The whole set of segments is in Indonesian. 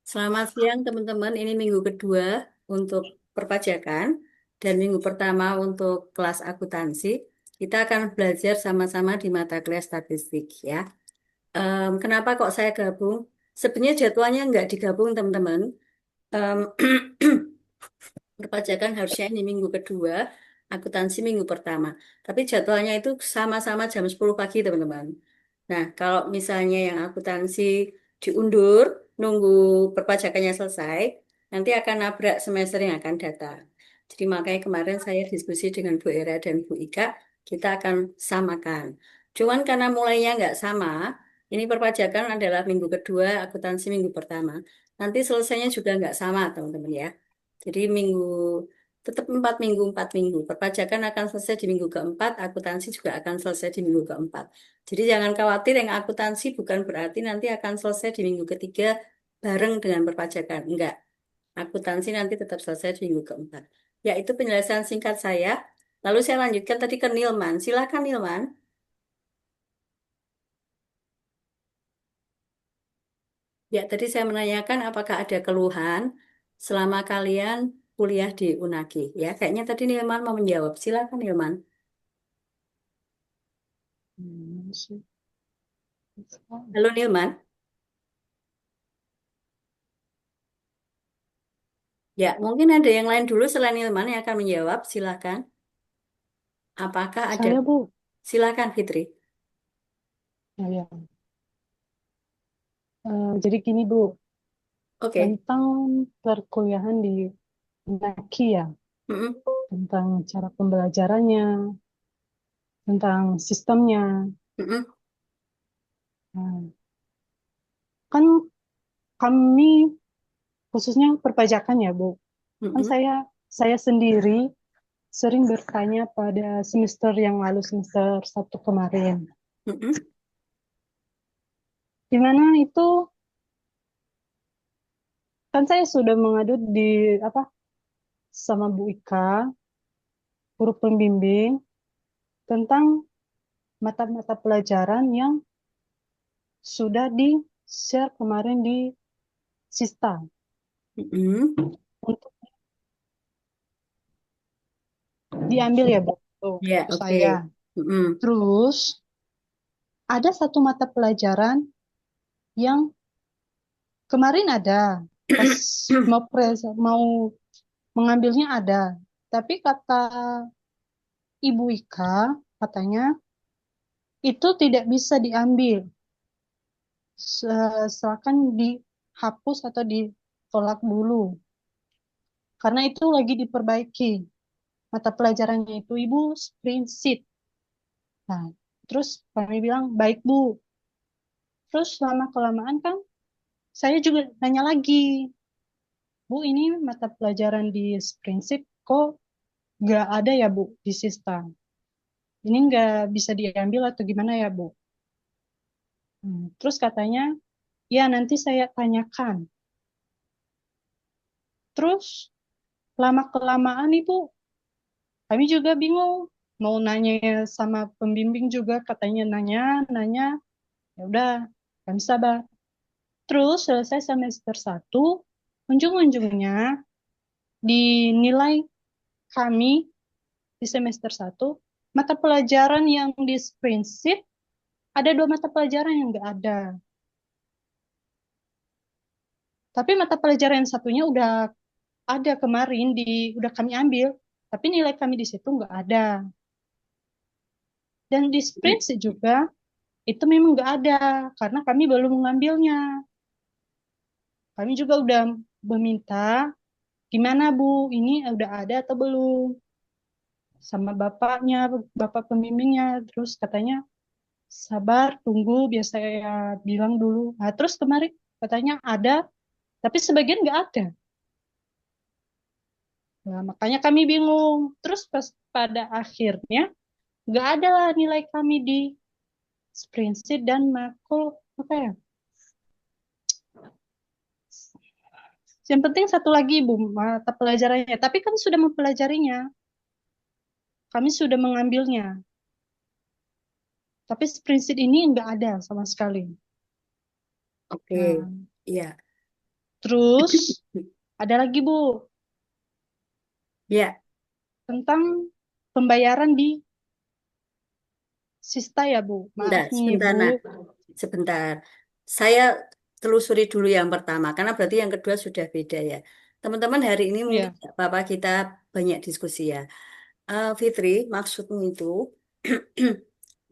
Selamat siang teman-teman, ini minggu kedua untuk perpajakan dan minggu pertama untuk kelas akuntansi. Kita akan belajar sama-sama di mata kuliah statistik ya. Kenapa kok saya gabung? Sebenarnya jadwalnya nggak digabung teman-teman. Em, Perpajakan harusnya ini minggu kedua, akuntansi minggu pertama. Tapi jadwalnya itu sama-sama jam 10 pagi teman-teman. Nah, kalau misalnya yang akuntansi diundur, nunggu perpajakannya selesai, nanti akan nabrak semester yang akan datang. Jadi makanya kemarin saya diskusi dengan Bu Era dan Bu Ika, kita akan samakan. Cuman karena mulainya nggak sama, ini perpajakan adalah minggu kedua, akuntansi minggu pertama. Nanti selesainya juga nggak sama, teman-teman ya. Jadi tetap 4 minggu, 4 minggu. Perpajakan akan selesai di minggu keempat, akuntansi juga akan selesai di minggu keempat. Jadi jangan khawatir yang akuntansi bukan berarti nanti akan selesai di minggu ketiga bareng dengan perpajakan. Enggak, akuntansi nanti tetap selesai di minggu keempat. Ya, itu penjelasan singkat saya. Lalu saya lanjutkan tadi ke Nilman. Silakan Nilman. Ya, tadi saya menanyakan apakah ada keluhan selama kalian kuliah di Unagi. Ya, kayaknya tadi Nilman mau menjawab. Silakan Nilman. Sih. Halo Nilman. Ya, mungkin ada yang lain dulu selain Nilman yang akan menjawab. Silakan. Apakah ada? Saya Bu, Silakan Fitri. ya. Jadi gini Bu, Oke. tentang perkuliahan di Naki ya, Mm-mm. tentang cara pembelajarannya, tentang sistemnya. Mm-mm. Nah, kan kami khususnya perpajakan ya Bu, kan Mm-mm. saya sendiri sering bertanya pada semester yang lalu, semester 1 kemarin, Mm-mm. di mana itu kan saya sudah mengadu di apa sama Bu Ika, guru pembimbing, tentang mata-mata pelajaran yang sudah di-share kemarin di Sista Mm-mm. untuk diambil ya Bu. Tuh, Ya, itu oke. saya. Mm-mm. Terus ada satu mata pelajaran yang kemarin ada pas mau mengambilnya ada. Tapi kata Ibu Ika katanya itu tidak bisa diambil. Silakan dihapus atau ditolak dulu karena itu lagi diperbaiki. Mata pelajarannya itu Ibu prinsip. Nah, terus kami bilang, baik Bu. Terus lama kelamaan kan saya juga nanya lagi, Bu ini mata pelajaran di prinsip kok nggak ada ya Bu di sistem. Ini nggak bisa diambil atau gimana ya Bu? Terus katanya, ya nanti saya tanyakan. Terus lama kelamaan Ibu, kami juga bingung. Mau nanya sama pembimbing juga katanya nanya, ya udah kami sabar. Terus selesai semester 1, ujung-ujungnya di nilai kami di semester 1, mata pelajaran yang di prinsip, ada 2 mata pelajaran yang nggak ada. Tapi mata pelajaran yang satunya udah ada kemarin, udah kami ambil, tapi nilai kami di situ nggak ada. Dan di prinsip juga, itu memang nggak ada, karena kami belum mengambilnya. Kami juga udah meminta, gimana Bu, ini udah ada atau belum? Sama bapaknya, bapak pembimbingnya. Terus katanya, sabar, tunggu, biar saya bilang dulu. Nah, terus kemarin katanya ada, tapi sebagian nggak ada. Nah, makanya kami bingung. Terus pas pada akhirnya, nggak ada lah nilai kami di spreadsheet dan makul, apa ya? Yang penting satu lagi, Bu, mata pelajarannya. Tapi kami sudah mempelajarinya. Kami sudah mengambilnya. Tapi spreadsheet ini nggak ada sama sekali. Oke. Nah, Iya. terus ada lagi Bu Ya, tentang pembayaran di Sista ya Bu. Maaf sebentar, nih sebentar, Bu. nah, sebentar. Saya telusuri dulu yang pertama, karena berarti yang kedua sudah beda ya. Teman-teman, hari ini mungkin Iya, nggak apa-apa kita banyak diskusi ya. Fitri, maksudmu itu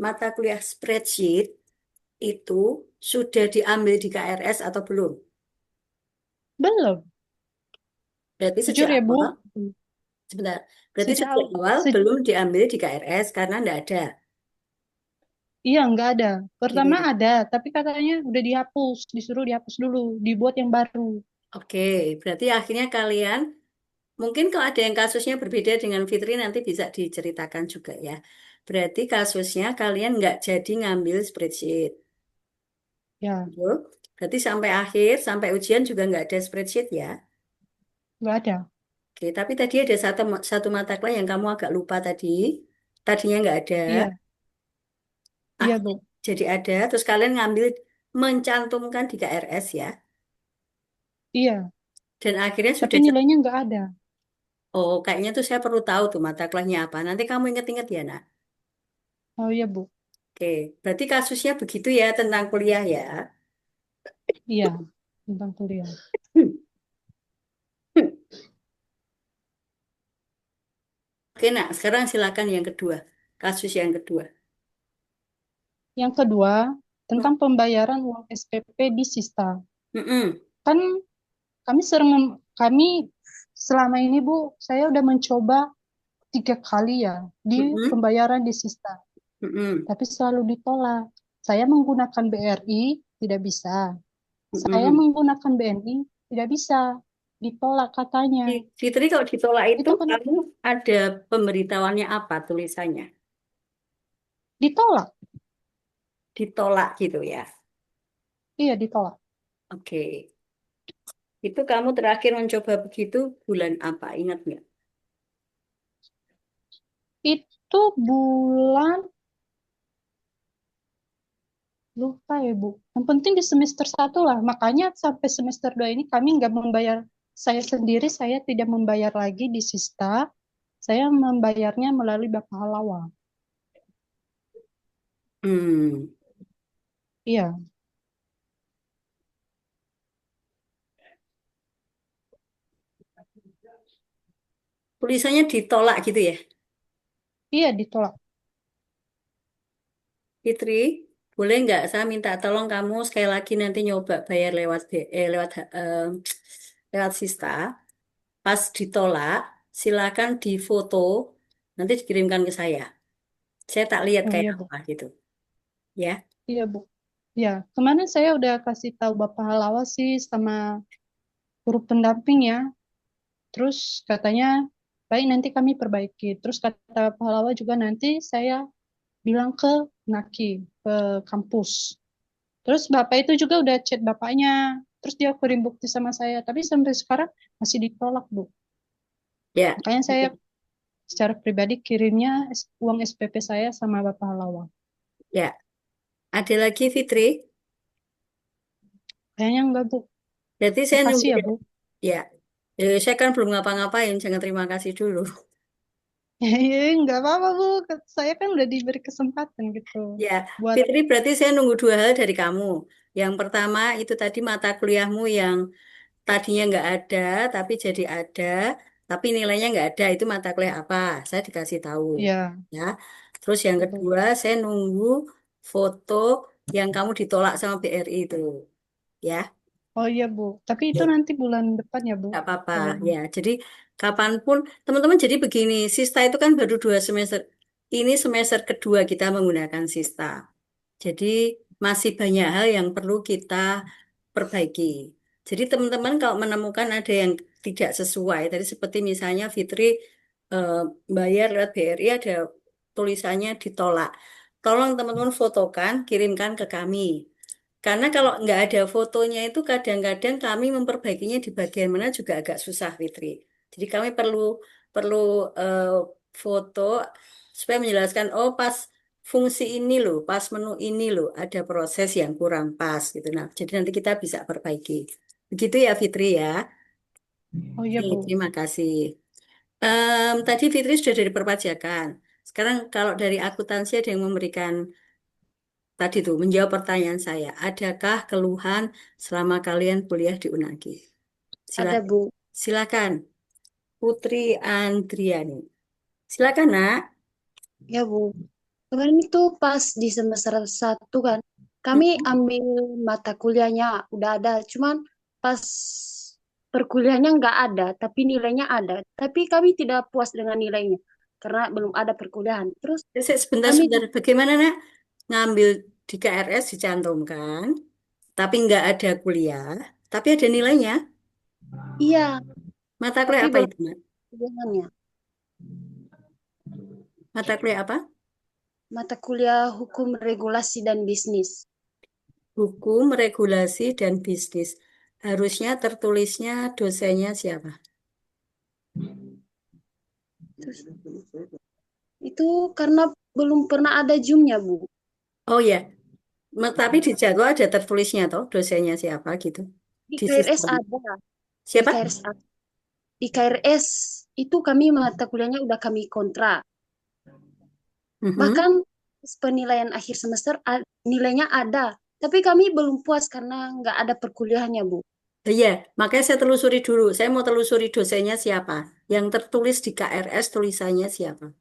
mata kuliah spreadsheet itu sudah diambil di KRS atau belum? belum. Berarti Jujur sejak ya awal, Bu. sebentar. Berarti Sejak sejak awal se- belum diambil di KRS karena nggak ada. iya nggak ada. Pertama Oke. ada, tapi katanya udah dihapus, disuruh dihapus dulu, dibuat yang baru. Oke, berarti akhirnya kalian mungkin kalau ada yang kasusnya berbeda dengan Fitri nanti bisa diceritakan juga ya. Berarti kasusnya kalian nggak jadi ngambil spreadsheet. Ya, Betul? Berarti sampai akhir, sampai ujian juga nggak ada spreadsheet ya. nggak ada. Oke, tapi tadi ada satu mata kuliah yang kamu agak lupa tadi. Tadinya nggak ada, Iya, iya akhirnya Bu. jadi ada. Terus kalian ngambil mencantumkan di KRS ya. Iya, Dan akhirnya tapi sudah. nilainya nggak ada. Oh, kayaknya tuh saya perlu tahu tuh mata kuliahnya apa. Nanti kamu inget-inget ya, nak. Oh iya Bu. Oke, berarti kasusnya begitu ya tentang kuliah ya. Iya, tentang kuliah. Hmm, hmm. Oke, nak. Sekarang silakan yang kedua. Kasus yang kedua. Yang kedua, Hmm, tentang pembayaran uang SPP di Sista. mm-mm, Kan kami selama ini Bu, saya udah mencoba 3 kali ya di mm-mm, pembayaran di Sista, mm-mm, tapi selalu ditolak. Saya menggunakan BRI tidak bisa. Saya mm-mm. menggunakan BNI tidak bisa. Ditolak katanya. Fitri, kalau ditolak itu Itu kan kamu ada pemberitahuannya apa tulisannya? ditolak. Ditolak gitu ya. Iya, ditolak. Oke. Itu kamu terakhir mencoba begitu bulan apa? Ingat nggak? Itu bulan lupa ya Bu. Yang penting di semester 1 lah. Makanya sampai semester 2 ini kami nggak membayar. Saya sendiri saya tidak membayar lagi di Sista. Saya membayarnya melalui Bapak Halawa. Hmm. Iya, Tulisannya ditolak gitu ya. iya ditolak. Fitri, boleh nggak saya minta tolong kamu sekali lagi nanti nyoba bayar lewat lewat Sista. Pas ditolak, silakan difoto, nanti dikirimkan ke saya. Saya tak lihat Oh kayak iya Bu. apa gitu, ya. Iya Bu. Ya, kemarin saya udah kasih tahu Bapak Halawa sih sama guru pendamping ya. Terus katanya, baik nanti kami perbaiki. Terus kata pahlawan juga nanti saya bilang ke Naki, ke kampus. Terus bapak itu juga udah chat bapaknya. Terus dia kirim bukti sama saya. Tapi sampai sekarang masih ditolak, Bu. Ya, Makanya saya secara pribadi kirimnya uang SPP saya sama Bapak Halawa. ya. Ada lagi Fitri. Kayaknya enggak, Bu. Berarti saya Makasih nunggu. ya, Bu. Ya, saya kan belum ngapa-ngapain. Jangan terima kasih dulu. Enggak apa-apa, Bu. Saya kan udah diberi kesempatan gitu. Ya, Buat, Fitri, berarti saya nunggu dua hal dari kamu. Yang pertama itu tadi mata kuliahmu yang tadinya nggak ada, tapi jadi ada, tapi nilainya nggak ada. Itu mata kuliah apa? Saya dikasih tahu. ya, Ya. Terus yang ya, Bu. kedua, saya nunggu foto yang kamu ditolak sama BRI itu. Ya. Oh iya, Bu. Tapi itu nanti bulan depan ya, Bu. Nggak apa-apa, Kalau ya. Jadi kapanpun, teman-teman jadi begini, Sista itu kan baru 2 semester. Ini semester kedua kita menggunakan Sista. Jadi masih banyak hal yang perlu kita perbaiki. Jadi teman-teman kalau menemukan ada yang tidak sesuai, tadi seperti misalnya Fitri eh, bayar lewat BRI ada tulisannya ditolak. Tolong teman-teman fotokan, kirimkan ke kami. Karena kalau nggak ada fotonya itu kadang-kadang kami memperbaikinya di bagian mana juga agak susah, Fitri. Jadi kami perlu perlu eh, foto supaya menjelaskan, oh pas fungsi ini loh, pas menu ini loh, ada proses yang kurang pas gitu. Nah, jadi nanti kita bisa perbaiki. Begitu ya Fitri ya. Oh iya, Oke, Bu. terima kasih. Tadi Fitri sudah dari perpajakan. Sekarang kalau dari akuntansi ada yang memberikan tadi tuh menjawab pertanyaan saya. Adakah keluhan selama kalian kuliah di Unagi? Ada, Silakan. Bu. Silakan, Putri Andriani. Silakan, Nak. Ya, Bu. Kemarin itu pas di semester 1 kan, kami Mm-mm. ambil mata kuliahnya udah ada, cuman pas perkuliahannya nggak ada, tapi nilainya ada. Tapi kami tidak puas dengan nilainya karena belum ada perkuliahan. Terus Sebentar, kami, sebentar. Bagaimana, Nak? Ngambil di KRS dicantumkan, tapi nggak ada kuliah, tapi ada nilainya. iya, Mata kuliah tapi apa belum itu, Nak? perkuliahannya. Mata kuliah apa? Mata kuliah hukum regulasi dan bisnis. Hukum, regulasi, dan bisnis. Harusnya tertulisnya dosennya siapa? Terus, itu karena belum pernah ada Zoom-nya, Bu. Oh ya, tapi di jadwal ada tertulisnya toh dosennya siapa gitu. Di Di KRS sistem. ada, di Siapa? KRS ada. Di KRS itu kami mata kuliahnya udah kami kontra. Mhm. Bahkan penilaian akhir semester nilainya ada, tapi kami belum puas karena nggak ada perkuliahannya, Bu. Iya, makanya saya telusuri dulu. Saya mau telusuri dosennya siapa. Yang tertulis di KRS tulisannya siapa.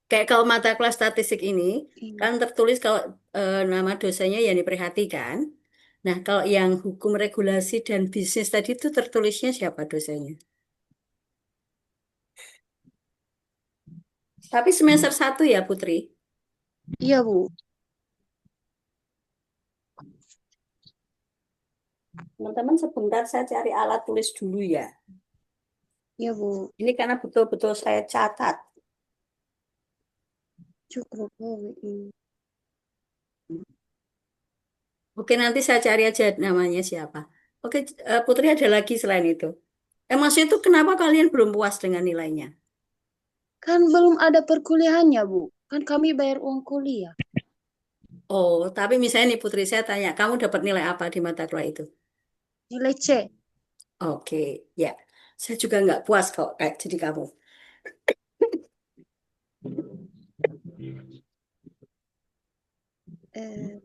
Kayak kalau mata kelas statistik ini, Iya. kan tertulis kalau nama dosennya Yani Prihatin kan. Nah, kalau yang hukum regulasi dan bisnis tadi itu tertulisnya siapa dosennya. Tapi semester 1 ya, Putri. Iya, Bu. Teman-teman sebentar saya cari alat tulis dulu ya. Iya, Bu. Ini karena betul-betul saya catat. Cukup, Bu. Oke, nanti saya cari aja namanya siapa. Oke, Putri ada lagi selain itu. Maksudnya itu kenapa kalian belum puas dengan nilainya? Kan belum ada perkuliahannya, Bu. Kan kami bayar uang kuliah. Oh, tapi misalnya nih Putri, saya tanya, kamu dapat nilai apa di mata kuliah itu? Nilai C. Oke, ya. Saya juga nggak puas kok kayak jadi kamu.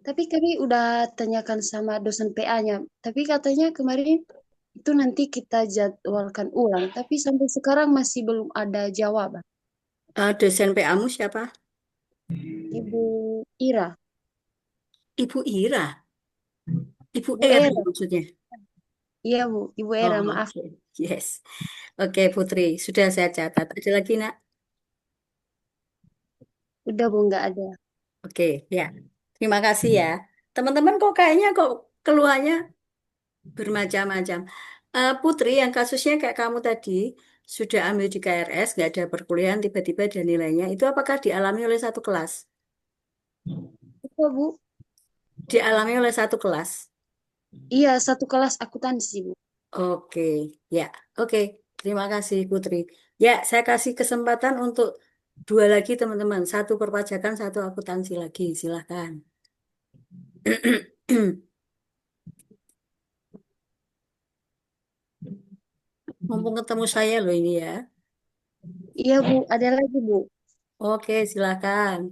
Tapi kami udah tanyakan sama dosen PA-nya. Tapi katanya kemarin itu nanti kita jadwalkan ulang. Tapi sampai sekarang masih belum ada jawaban. Dosen PA-mu siapa? Ibu Ira. Ibu Ira. Ibu Ibu Era Era. maksudnya. Iya, Bu. Ibu Oh, Era, maaf. oke. Yes. Oke, Putri. Sudah saya catat. Ada lagi, Nak? Udah, Bu, nggak ada. Oke, ya. Terima kasih ya. Teman-teman kok kayaknya kok keluhannya bermacam-macam. Putri, yang kasusnya kayak kamu tadi, sudah ambil di KRS, nggak ada perkuliahan, tiba-tiba ada nilainya. Itu apakah dialami oleh satu kelas? Apa, Bu? Dialami oleh satu kelas. Iya, satu kelas akuntansi, Bu. Oke, ya. Oke, terima kasih Putri. Ya, saya kasih kesempatan untuk dua lagi teman-teman. Satu perpajakan, satu akuntansi lagi. Silahkan. Mumpung ketemu saya loh ini ya. Iya, Bu. Ada lagi, Bu. Oke, silahkan.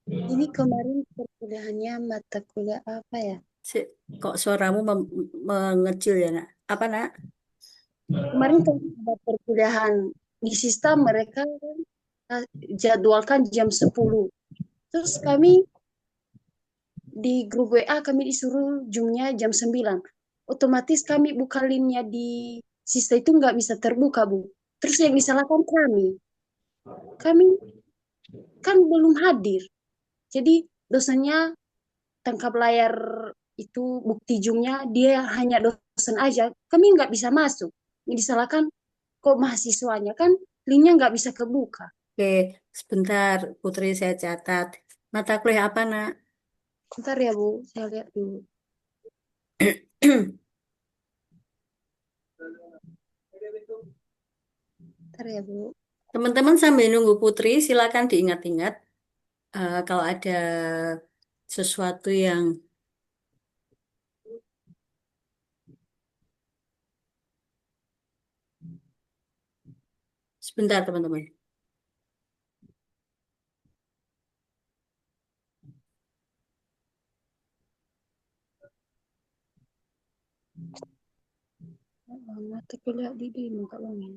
Ini kemarin perkuliahannya mata kuliah apa ya? Si- Kok suaramu mengecil ya, Nak? Apa, Nak? Kemarin kan ada perkuliahan di sistem mereka kan, jadwalkan jam 10. Terus kami di grup WA kami disuruh Zoom-nya jam 9. Otomatis kami buka linknya di sistem itu nggak bisa terbuka, Bu. Terus yang disalahkan kami. Kami kan belum hadir. Jadi dosennya tangkap layar itu bukti Zoom-nya dia hanya dosen aja. Kami nggak bisa masuk. Yang disalahkan kok mahasiswanya kan linknya nggak bisa kebuka. Oke, sebentar, Putri saya catat. Mata kuliah apa, Nak? Bentar ya, Bu, saya lihat dulu. Bentar ya, Bu. Teman-teman sambil nunggu Putri, silakan diingat-ingat kalau ada sesuatu yang sebentar teman-teman. Mata kuliah di dino kalau ini.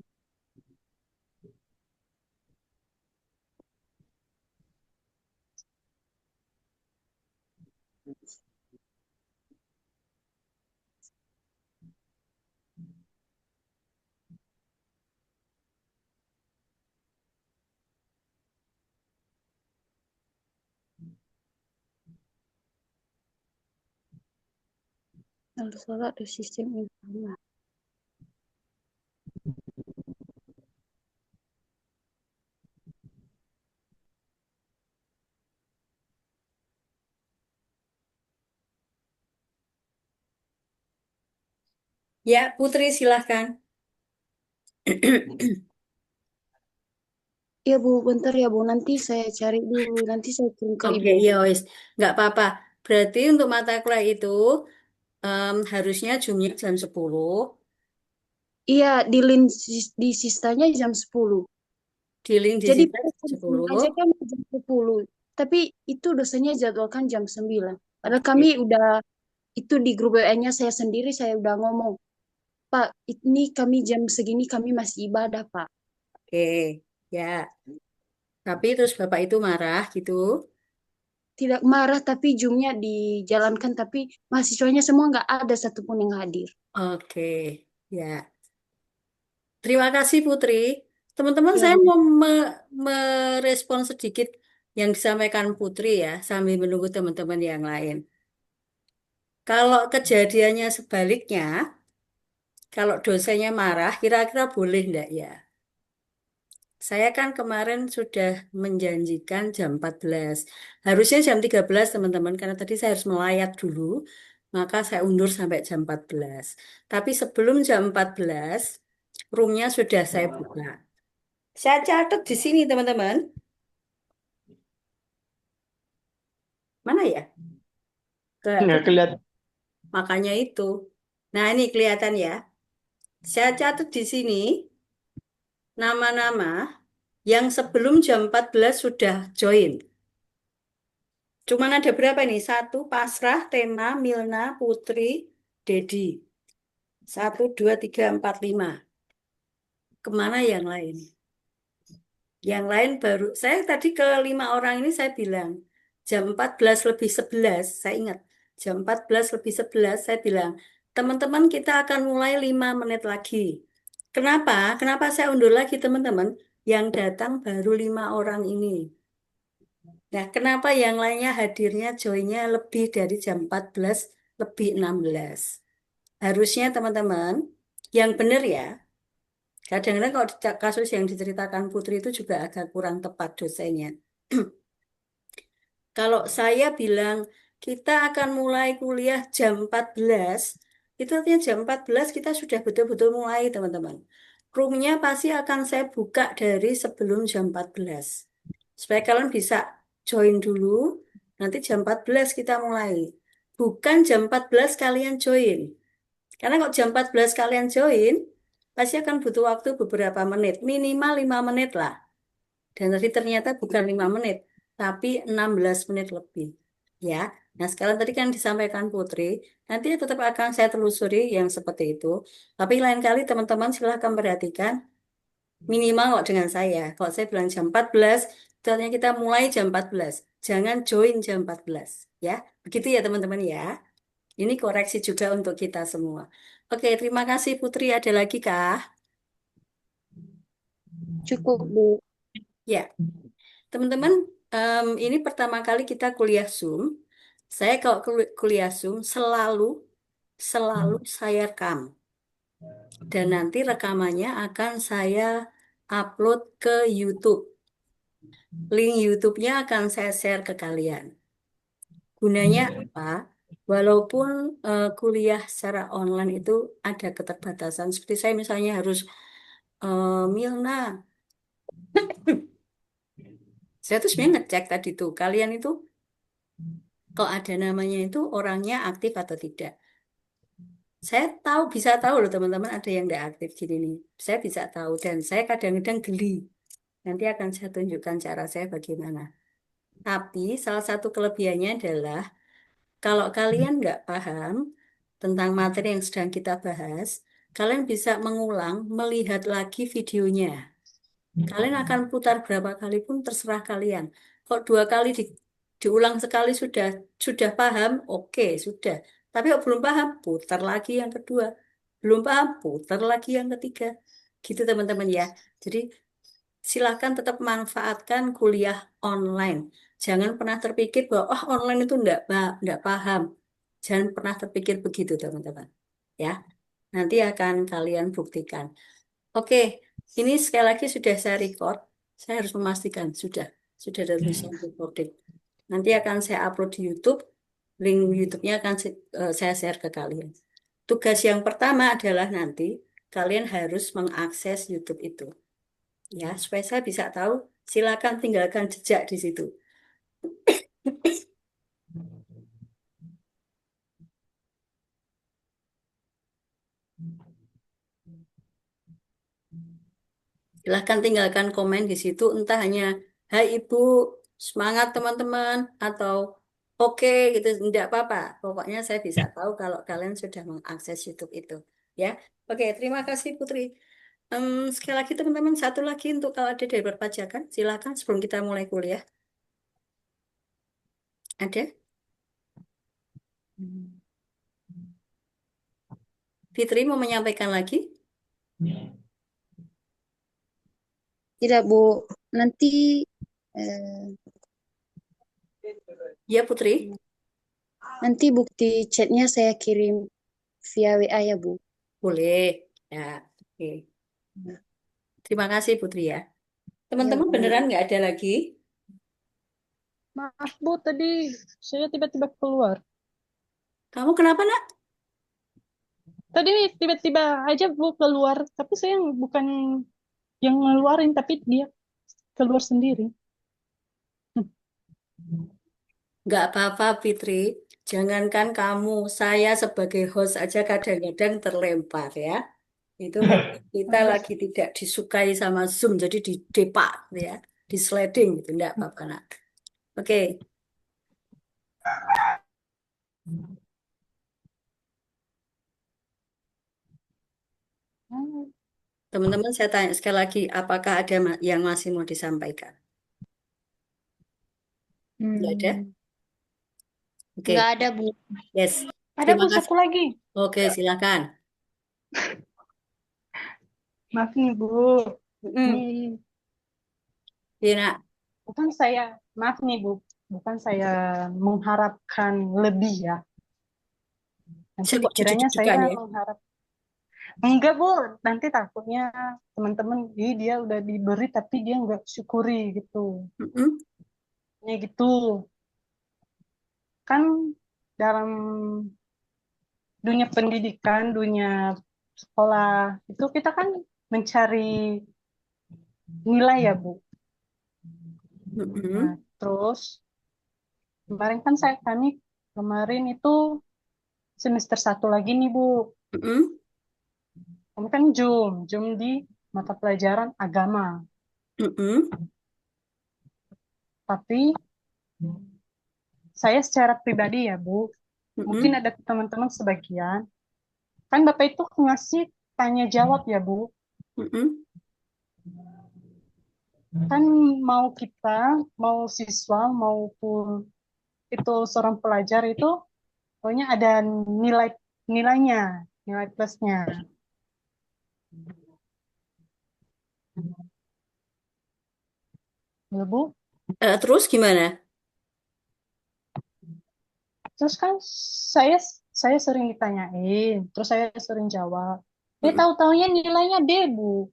Kalau salah ada sistem informasi. Ya, Putri silahkan. Ya Bu, bentar ya Bu. Nanti saya cari dulu. Nanti saya kirim ke Oke, Ibu. ya wis, nggak apa-apa. Berarti untuk mata kuliah itu harusnya Zoom-nya jam 10, Iya, di sistanya jam 10. di link di Jadi situ jam 10. aja kan jam 10. Tapi itu dosanya jadwalkan jam 9. Padahal kami Oke, udah, itu di grup WA-nya saya sendiri, saya udah ngomong, Pak, ini kami jam segini kami masih ibadah, Pak. oke, ya. Tapi terus Bapak itu marah gitu. Tidak marah, tapi Zoom-nya dijalankan, tapi mahasiswanya semua nggak ada satupun yang hadir. Oke, ya. Terima kasih Putri. Teman-teman, Ya, saya Bu. mau merespon sedikit yang disampaikan Putri ya, sambil menunggu teman-teman yang lain. Kalau kejadiannya sebaliknya, kalau dosennya marah, kira-kira boleh enggak ya? Saya kan kemarin sudah menjanjikan jam 14. Harusnya jam 13 teman-teman, karena tadi saya harus melayat dulu, maka saya undur sampai jam 14. Tapi sebelum jam 14, roomnya sudah saya buka. Saya catat di sini teman-teman. Mana ya? Nggak kelihatan. Makanya itu. Nah, ini kelihatan ya. Saya catat di sini nama-nama yang sebelum jam 14 sudah join. Cuman ada berapa nih? Satu, Pasrah, Tema, Milna, Putri, Dedi. Satu, dua, tiga, empat, lima. Kemana yang lain? Yang lain baru, saya tadi ke 5 orang ini saya bilang, jam 14 lebih 11, saya ingat, jam 14 lebih 11 saya bilang, teman-teman kita akan mulai 5 menit lagi. Kenapa? Kenapa saya undur lagi teman-teman? Yang datang baru 5 orang ini. Nah, kenapa yang lainnya hadirnya joinnya lebih dari jam 14 lebih 16? Harusnya teman-teman, yang benar ya, kadang-kadang kalau kasus yang diceritakan Putri itu juga agak kurang tepat dosennya. Kalau saya bilang kita akan mulai kuliah jam 14, itu artinya jam 14 kita sudah betul-betul mulai, teman-teman. Roomnya pasti akan saya buka dari sebelum jam 14. Supaya kalian bisa join dulu, nanti jam 14 kita mulai. Bukan jam 14 kalian join. Karena kalau jam 14 kalian join, pasti akan butuh waktu beberapa menit, minimal 5 menit lah. Dan tadi ternyata bukan 5 menit, tapi 16 menit lebih. Ya, nah sekarang tadi kan disampaikan Putri, nanti tetap akan saya telusuri yang seperti itu. Tapi lain kali teman-teman silahkan perhatikan, minimal kok dengan saya. Kalau saya bilang jam 14, itu artinya kita mulai jam 14. Jangan join jam 14. Ya, begitu ya teman-teman ya. Ini koreksi juga untuk kita semua. Oke, terima kasih Putri. Ada lagi kah? Cukup, Bu. Ya, teman-teman, ini pertama kali kita kuliah Zoom. Saya kalau kuliah Zoom selalu saya rekam. Dan nanti rekamannya akan saya upload ke YouTube. Link YouTube-nya akan saya share ke kalian. Gunanya apa? Walaupun kuliah secara online itu ada keterbatasan. Seperti saya misalnya harus, Milna, Saya tuh sebenarnya ngecek tadi tuh, kalian itu kalau ada namanya itu orangnya aktif atau tidak. Saya tahu, bisa tahu loh teman-teman ada yang tidak aktif gini nih. Saya bisa tahu dan saya kadang-kadang geli. Nanti akan saya tunjukkan cara saya bagaimana. Tapi salah satu kelebihannya adalah kalau kalian nggak paham tentang materi yang sedang kita bahas, kalian bisa mengulang, melihat lagi videonya. Kalian akan putar berapa kali pun terserah kalian. Kok dua kali diulang sekali sudah paham, oke sudah. Tapi kok belum paham, putar lagi yang kedua. Belum paham, putar lagi yang ketiga. Gitu teman-teman ya. Jadi silakan tetap manfaatkan kuliah online. Jangan pernah terpikir bahwa oh online itu enggak paham. Jangan pernah terpikir begitu teman-teman. Ya, nanti akan kalian buktikan. Oke, ini sekali lagi sudah saya record. Saya harus memastikan sudah ada tulisan recording. Nanti akan saya upload di YouTube. Link YouTube-nya akan saya share ke kalian. Tugas yang pertama adalah nanti kalian harus mengakses YouTube itu. Ya, supaya saya bisa tahu, silakan tinggalkan jejak di situ. Silahkan tinggalkan komen di situ, entah hanya Hai Ibu, semangat teman-teman, atau oke gitu, tidak apa-apa. Pokoknya saya bisa tahu kalau kalian sudah mengakses YouTube itu. Ya, oke, terima kasih Putri. Sekali lagi teman-teman, satu lagi untuk kalau ada dari perpajakan, silakan sebelum kita mulai kuliah. Ada? Fitri mau menyampaikan lagi? Tidak, Bu. Nanti eh, Ya Putri, nanti bukti chatnya saya kirim via WA ya, Bu. boleh. Ya, oke. Terima kasih Putri ya. Ya, Teman-teman Bu. beneran nggak ada lagi? Maaf Bu, tadi saya tiba-tiba keluar. Kamu kenapa nak? Tadi tiba-tiba aja Bu keluar, tapi saya bukan yang ngeluarin, tapi dia keluar sendiri. Nggak apa-apa Fitri. Jangankan kamu, saya sebagai host aja kadang-kadang terlempar ya. Itu kalau kita lagi tidak disukai sama Zoom, jadi di depak ya, di sliding gitu, enggak apa-apa nak. Oke, teman-teman saya tanya sekali lagi, apakah ada yang masih mau disampaikan? Nggak ada? Hmm, Nggak Oke, ada, Bu. yes. ada Terima Bu kasih. satu lagi. Oke, silakan. Maaf nih Bu, ini Mm-mm. Iya, nak. bukan saya, maaf nih Bu, bukan saya mengharapkan lebih ya. Nanti Saya kok jadi dikiranya saya deg-degan ya. mengharap. Enggak Bu, nanti takutnya teman-teman, ih dia udah diberi tapi dia nggak syukuri gitu. Mm-mm. Ya gitu. Kan dalam dunia pendidikan, dunia sekolah, itu kita kan mencari nilai ya Bu. Nah, Mm-mm. terus kemarin kan kami kemarin itu semester 1 lagi nih Bu. Mm-mm. Kami kan Zoom di mata pelajaran agama. Mm-mm. Tapi saya secara pribadi ya Bu, mungkin Mm-mm. ada teman-teman sebagian, kan Bapak itu ngasih tanya jawab ya Bu. Mm-mm. Kan mau kita, mau siswa, maupun itu seorang pelajar itu, pokoknya ada nilai nilainya, nilai plusnya. Ya Bu, Terus gimana? terus kan saya saya sering ditanyain, terus saya sering jawab. Mm-mm. Tahu-taunya nilainya D, Bu.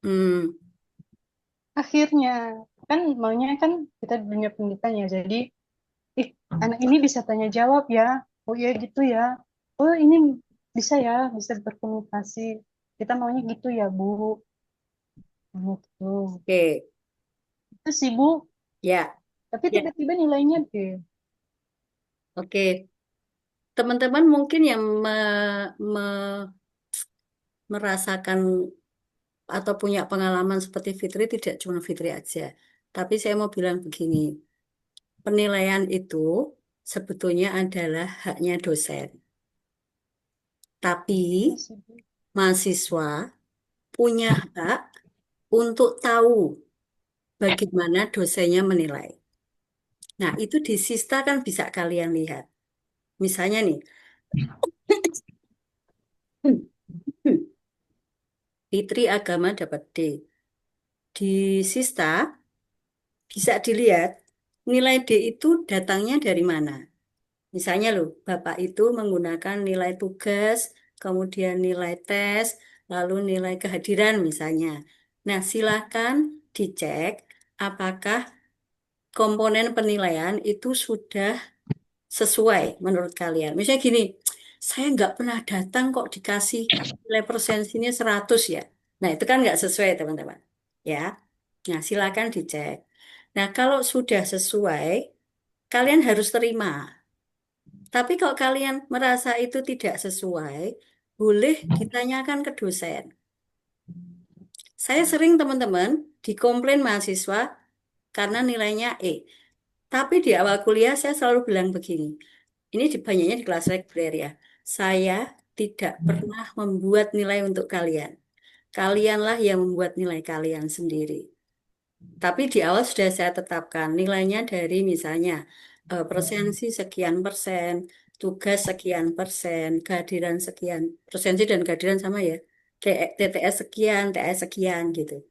Hmm. Akhirnya kan maunya kan kita di dunia pendidikan ya. Jadi, ih, anak ini bisa tanya jawab ya. Oh ya gitu ya. Oh ini bisa ya, bisa berkomunikasi. Kita maunya gitu ya, Bu. Gitu. Oke, Itu sih, Bu. ya, Tapi ya, tiba-tiba nilainya D. oke. Teman-teman mungkin yang me- merasakan atau punya pengalaman seperti Fitri tidak cuma Fitri aja. Tapi saya mau bilang begini, penilaian itu sebetulnya adalah haknya dosen. Tapi Iya sih, Bu. mahasiswa punya hak untuk tahu bagaimana dosennya menilai. Nah, itu di Sista kan bisa kalian lihat. Misalnya nih, Fitri Agama dapat D. Di Sista bisa dilihat nilai D itu datangnya dari mana. Misalnya loh, Bapak itu menggunakan nilai tugas, kemudian nilai tes, lalu nilai kehadiran misalnya. Nah, silakan dicek apakah komponen penilaian itu sudah sesuai menurut kalian. Misalnya gini, saya nggak pernah datang kok dikasih nilai persensinya 100 ya. Nah, itu kan nggak sesuai teman-teman. Ya, nah silakan dicek. Nah, kalau sudah sesuai, kalian harus terima. Tapi kalau kalian merasa itu tidak sesuai, boleh ditanyakan ke dosen. Saya sering teman-teman dikomplain mahasiswa karena nilainya E. Tapi di awal kuliah saya selalu bilang begini, ini banyaknya di kelas reguler ya. Saya tidak pernah membuat nilai untuk kalian. Kalianlah yang membuat nilai kalian sendiri. Tapi di awal sudah saya tetapkan nilainya dari misalnya presensi sekian persen, tugas sekian persen, kehadiran sekian, presensi dan kehadiran sama ya. TTS sekian, TS sekian gitu.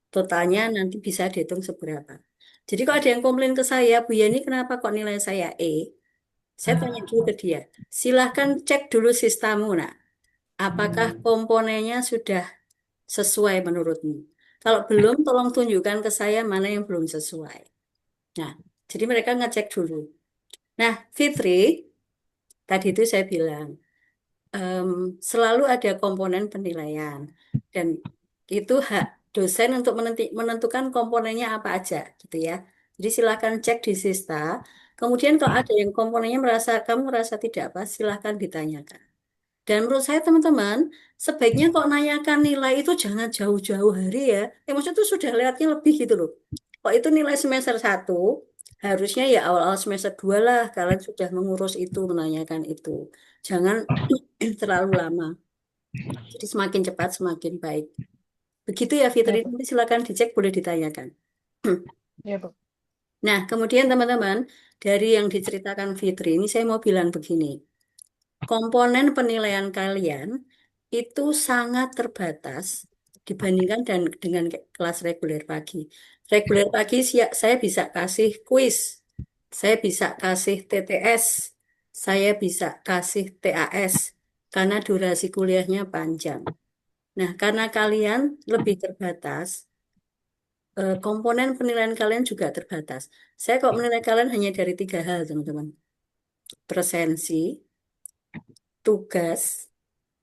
Totalnya nanti bisa dihitung seberapa. Jadi kalau ada yang komplain ke saya, Bu Yani kenapa kok nilai saya E? Saya tanya dulu ke dia, silahkan cek dulu sistemmu, nak. Apakah komponennya sudah sesuai menurutmu? Kalau belum, tolong tunjukkan ke saya mana yang belum sesuai. Nah, jadi mereka ngecek dulu. Nah, Fitri, tadi itu saya bilang, em, selalu ada komponen penilaian. Dan itu hak dosen untuk menentukan komponennya apa aja, gitu ya. Jadi silakan cek di Sista. Kemudian kalau ada yang komponennya kamu merasa tidak pas, silahkan ditanyakan. Dan menurut saya teman-teman, sebaiknya kok nanyakan nilai itu jangan jauh-jauh hari ya. Maksudnya itu sudah lewatnya lebih gitu loh. Kok itu nilai semester 1, harusnya ya awal-awal semester 2 lah kalian sudah mengurus itu, menanyakan itu. Jangan terlalu lama. Jadi semakin cepat semakin baik. Begitu ya Fitri, Ya, Bu. nanti silakan dicek, boleh ditanyakan. Ya, Bu. Nah, kemudian teman-teman, dari yang diceritakan Fitri, ini saya mau bilang begini. Komponen penilaian kalian itu sangat terbatas dibandingkan dengan kelas reguler pagi. Reguler pagi saya bisa kasih kuis, saya bisa kasih TTS, saya bisa kasih TAS karena durasi kuliahnya panjang. Nah, karena kalian lebih terbatas, komponen penilaian kalian juga terbatas. Saya kok menilai kalian hanya dari 3 hal, teman-teman. Presensi, tugas,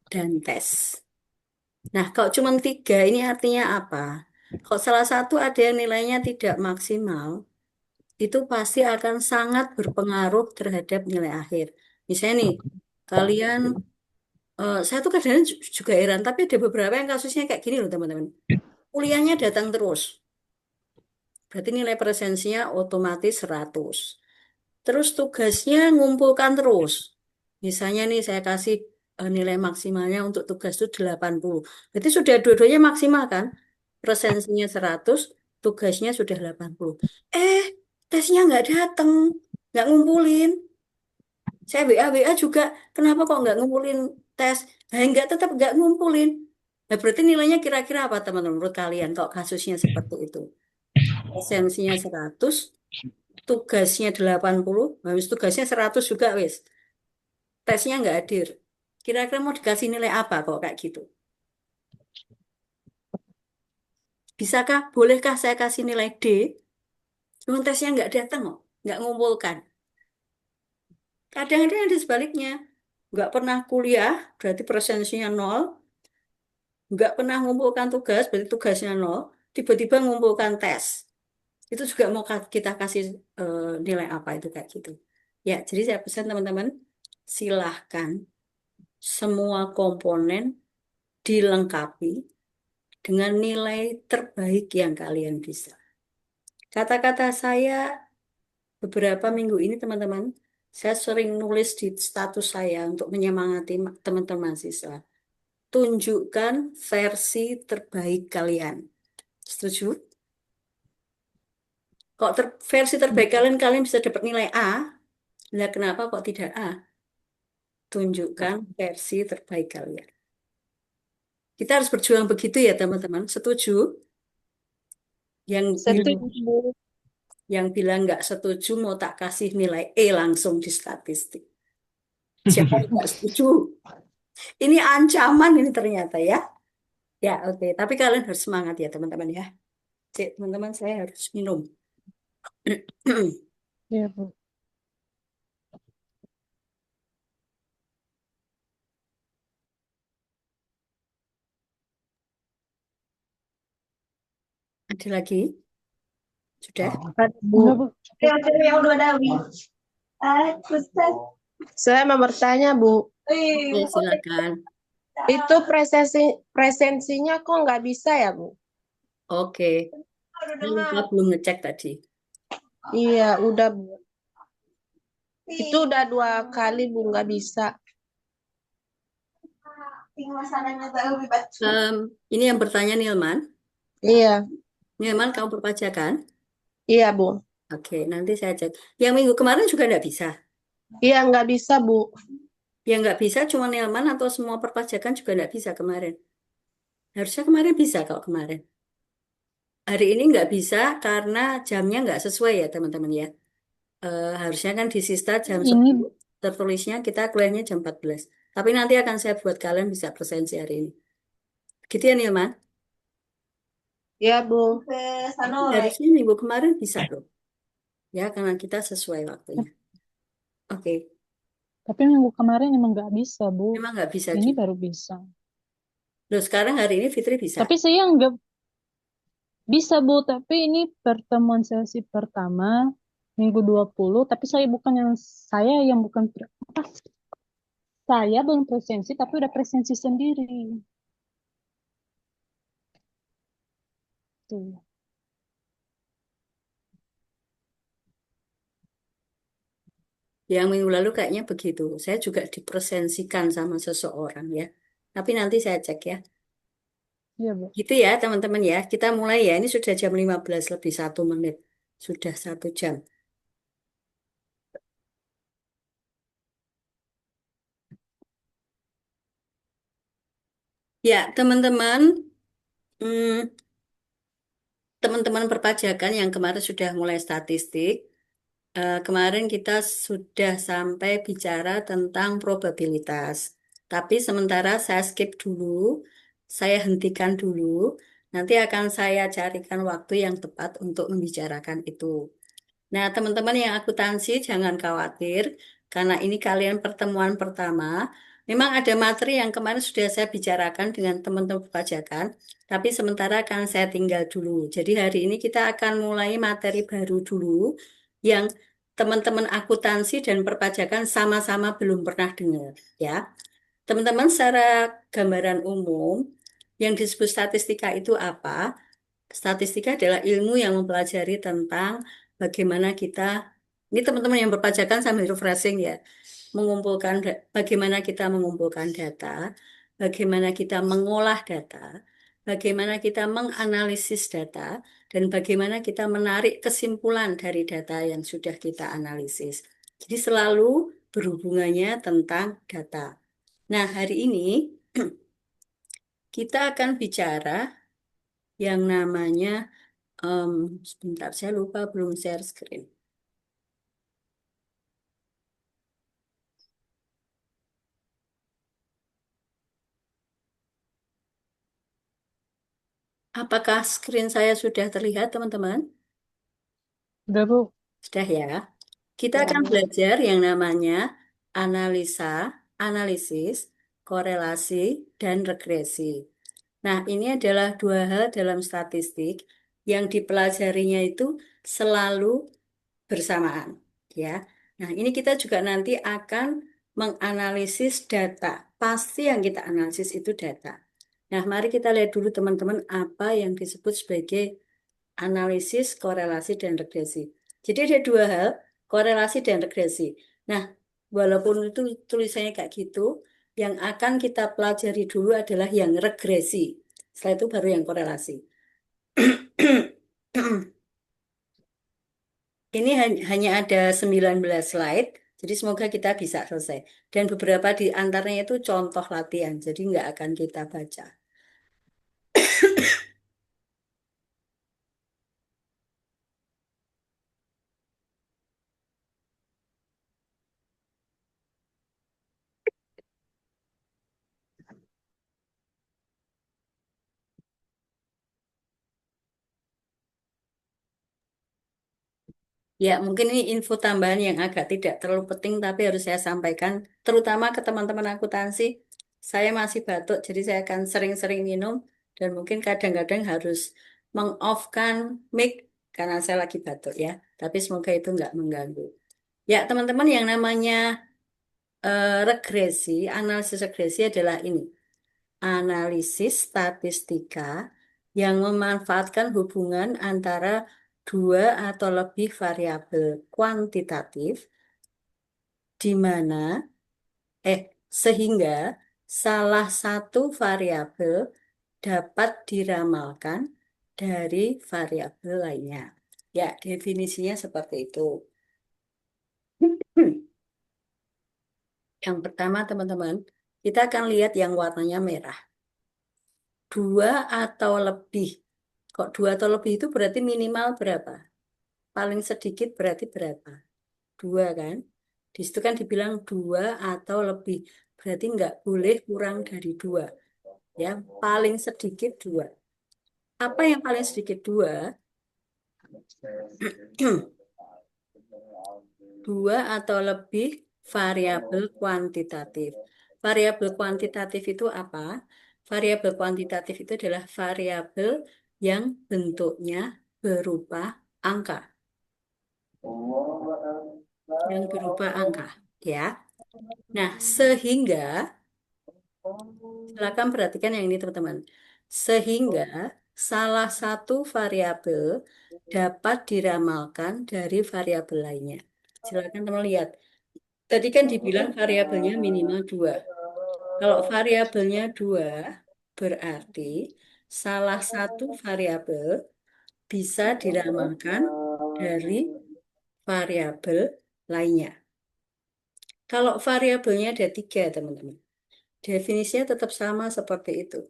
dan tes. Nah, kalau cuma 3, ini artinya apa? Kalau salah satu ada yang nilainya tidak maksimal, itu pasti akan sangat berpengaruh terhadap nilai akhir. Misalnya nih, kalian, saya tuh kadang juga heran, tapi ada beberapa yang kasusnya kayak gini loh teman-teman. Kuliahnya datang terus, berarti nilai presensinya otomatis 100. Terus tugasnya ngumpulkan terus. Misalnya nih saya kasih nilai maksimalnya untuk tugas itu 80. Berarti sudah dua-duanya maksimal kan? Presensinya 100, tugasnya sudah 80. Eh, tesnya nggak datang, nggak ngumpulin. Saya WA juga, kenapa kok nggak ngumpulin tes? Nah, nggak tetap nggak ngumpulin. Nah, berarti nilainya kira-kira apa teman-teman menurut kalian kalau kasusnya seperti itu? Presensinya 100, tugasnya 80, habis tugasnya 100 juga wis. Tesnya nggak hadir. Kira-kira mau dikasih nilai apa kok kayak gitu? Bisakah, bolehkah saya kasih nilai D? Cuma tesnya nggak datang kok, nggak ngumpulkan. Kadang-kadang ada sebaliknya. Nggak pernah kuliah, berarti presensinya 0. Nggak pernah ngumpulkan tugas, berarti tugasnya 0. tiba-tiba ngumpulkan tes. Itu juga mau kita kasih nilai apa itu kayak gitu. Ya, jadi saya pesan teman-teman, silahkan semua komponen dilengkapi dengan nilai terbaik yang kalian bisa. Kata-kata saya beberapa minggu ini teman-teman, saya sering nulis di status saya untuk menyemangati teman-teman mahasiswa. Tunjukkan versi terbaik kalian. Setuju? Kok versi terbaik kalian bisa dapat nilai A, nah kenapa kok tidak A? Tunjukkan versi terbaik kalian. Kita harus berjuang begitu ya teman-teman. Setuju? Yang Iya, Setuju, Bu. Bu. yang bilang nggak setuju mau tak kasih nilai E langsung di statistik. Siapa yang nggak setuju? Ini ancaman ini ternyata ya. Ya oke. Tapi kalian harus semangat ya teman-teman ya. Cek teman-teman saya harus minum. Iya, Bu. Ada lagi? Sudah? Ada, Bu. Enggak, Bu. Saya mau bertanya, Bu. Oke, silakan. Itu presensinya kok nggak bisa ya, Bu? Oke. Saya lupa belum ngecek tadi. Iya, udah, Bu. Itu udah 2 kali, Bu, nggak bisa. Ini yang bertanya Nilman. Iya, Nilman, kamu perpajakan? iya, Bu. Oke, nanti saya cek. Yang minggu kemarin juga nggak bisa. Iya, nggak bisa, Bu. Yang nggak bisa cuma Nilman atau semua perpajakan juga nggak bisa kemarin. Harusnya kemarin bisa kalau kemarin. Hari ini nggak bisa karena jamnya nggak sesuai ya teman-teman ya. Harusnya kan di Sista jam Ini 10. Tertulisnya kita kuliahnya jam 14. Tapi nanti akan saya buat kalian bisa presensi hari ini. Gitu ya Nilman? Iya, Bu. Harusnya minggu kemarin bisa loh. Ya, karena kita sesuai waktunya. Oke, tapi minggu kemarin emang nggak bisa, Bu. memang nggak bisa Ini juga. baru bisa. Loh, sekarang hari ini Fitri bisa. Tapi saya nggak bisa, Bu. Tapi ini pertemuan sesi pertama minggu 20. Tapi saya yang bukan apa? Saya belum presensi tapi udah presensi sendiri. Tuh. Yang minggu lalu kayaknya begitu. Saya juga dipresensikan sama seseorang ya. Tapi nanti saya cek ya. Iya, Bu. Gitu ya teman-teman ya. Kita mulai ya. Ini sudah jam 15 lebih 1 menit. Sudah 1 jam. Ya teman-teman. hmm, Teman-teman perpajakan yang kemarin sudah mulai statistik. Kemarin kita sudah sampai bicara tentang probabilitas. Tapi sementara saya skip dulu, saya hentikan dulu. Nanti akan saya carikan waktu yang tepat untuk membicarakan itu. Nah, teman-teman yang akuntansi jangan khawatir, karena ini kalian pertemuan pertama. Memang ada materi yang kemarin sudah saya bicarakan dengan teman-teman perpajakan, tapi sementara akan saya tinggal dulu. Jadi hari ini kita akan mulai materi baru dulu, yang teman-teman akuntansi dan perpajakan sama-sama belum pernah dengar, ya. Teman-teman secara gambaran umum, yang disebut statistika itu apa? Statistika adalah ilmu yang mempelajari tentang bagaimana kita, ini teman-teman yang berpajakan sambil refreshing ya, bagaimana kita mengumpulkan data, bagaimana kita mengolah data, bagaimana kita menganalisis data, dan bagaimana kita menarik kesimpulan dari data yang sudah kita analisis. Jadi selalu berhubungannya tentang data. Nah, hari ini kita akan bicara yang namanya sebentar, saya lupa belum share screen. Apakah screen saya sudah terlihat, teman-teman? Udah, Bu. Sudah ya. Kita Ya, akan Bu. belajar yang namanya analisa, analisis, korelasi, dan regresi. Nah, ini adalah dua hal dalam statistik yang dipelajarinya itu selalu bersamaan, ya. Nah, ini kita juga nanti akan menganalisis data. Pasti yang kita analisis itu data. Nah, mari kita lihat dulu teman-teman apa yang disebut sebagai analisis korelasi dan regresi. Jadi ada dua hal, korelasi dan regresi. Nah, walaupun itu tulisannya kayak gitu, yang akan kita pelajari dulu adalah yang regresi. Setelah itu baru yang korelasi. Ini hanya ada 19 slide, jadi semoga kita bisa selesai. Dan beberapa di antaranya itu contoh latihan, jadi nggak akan kita baca. Ya, mungkin ini info tambahan yang agak tidak terlalu penting, tapi harus saya sampaikan, terutama ke teman-teman akuntansi. Saya masih batuk, jadi saya akan sering-sering minum, dan mungkin kadang-kadang harus meng-off-kan mic karena saya lagi batuk ya. Tapi semoga itu nggak mengganggu. Ya, teman-teman, yang namanya regresi, analisis regresi adalah ini. Analisis statistika yang memanfaatkan hubungan antara dua atau lebih variabel kuantitatif di mana sehingga salah satu variabel dapat diramalkan dari variabel lainnya. Ya, definisinya seperti itu. Yang pertama, teman-teman, kita akan lihat yang warnanya merah. Dua atau lebih. Kok dua atau lebih itu berarti minimal berapa? Paling sedikit berarti berapa? Dua kan? Di situ kan dibilang dua atau lebih. Berarti nggak boleh kurang dari dua. Ya, paling sedikit dua. Apa yang paling sedikit dua? Dua atau lebih variabel kuantitatif. Variabel kuantitatif itu apa? Variabel kuantitatif itu adalah variabel yang bentuknya berupa angka. Yang berupa angka, ya. Nah, sehingga, silakan perhatikan yang ini teman-teman. Sehingga salah satu variabel dapat diramalkan dari variabel lainnya. Silakan teman lihat. Tadi kan dibilang variabelnya minimal dua. Kalau variabelnya dua, berarti salah satu variabel bisa diramalkan dari variabel lainnya. Kalau variabelnya ada tiga, teman-teman. Definisinya tetap sama seperti itu.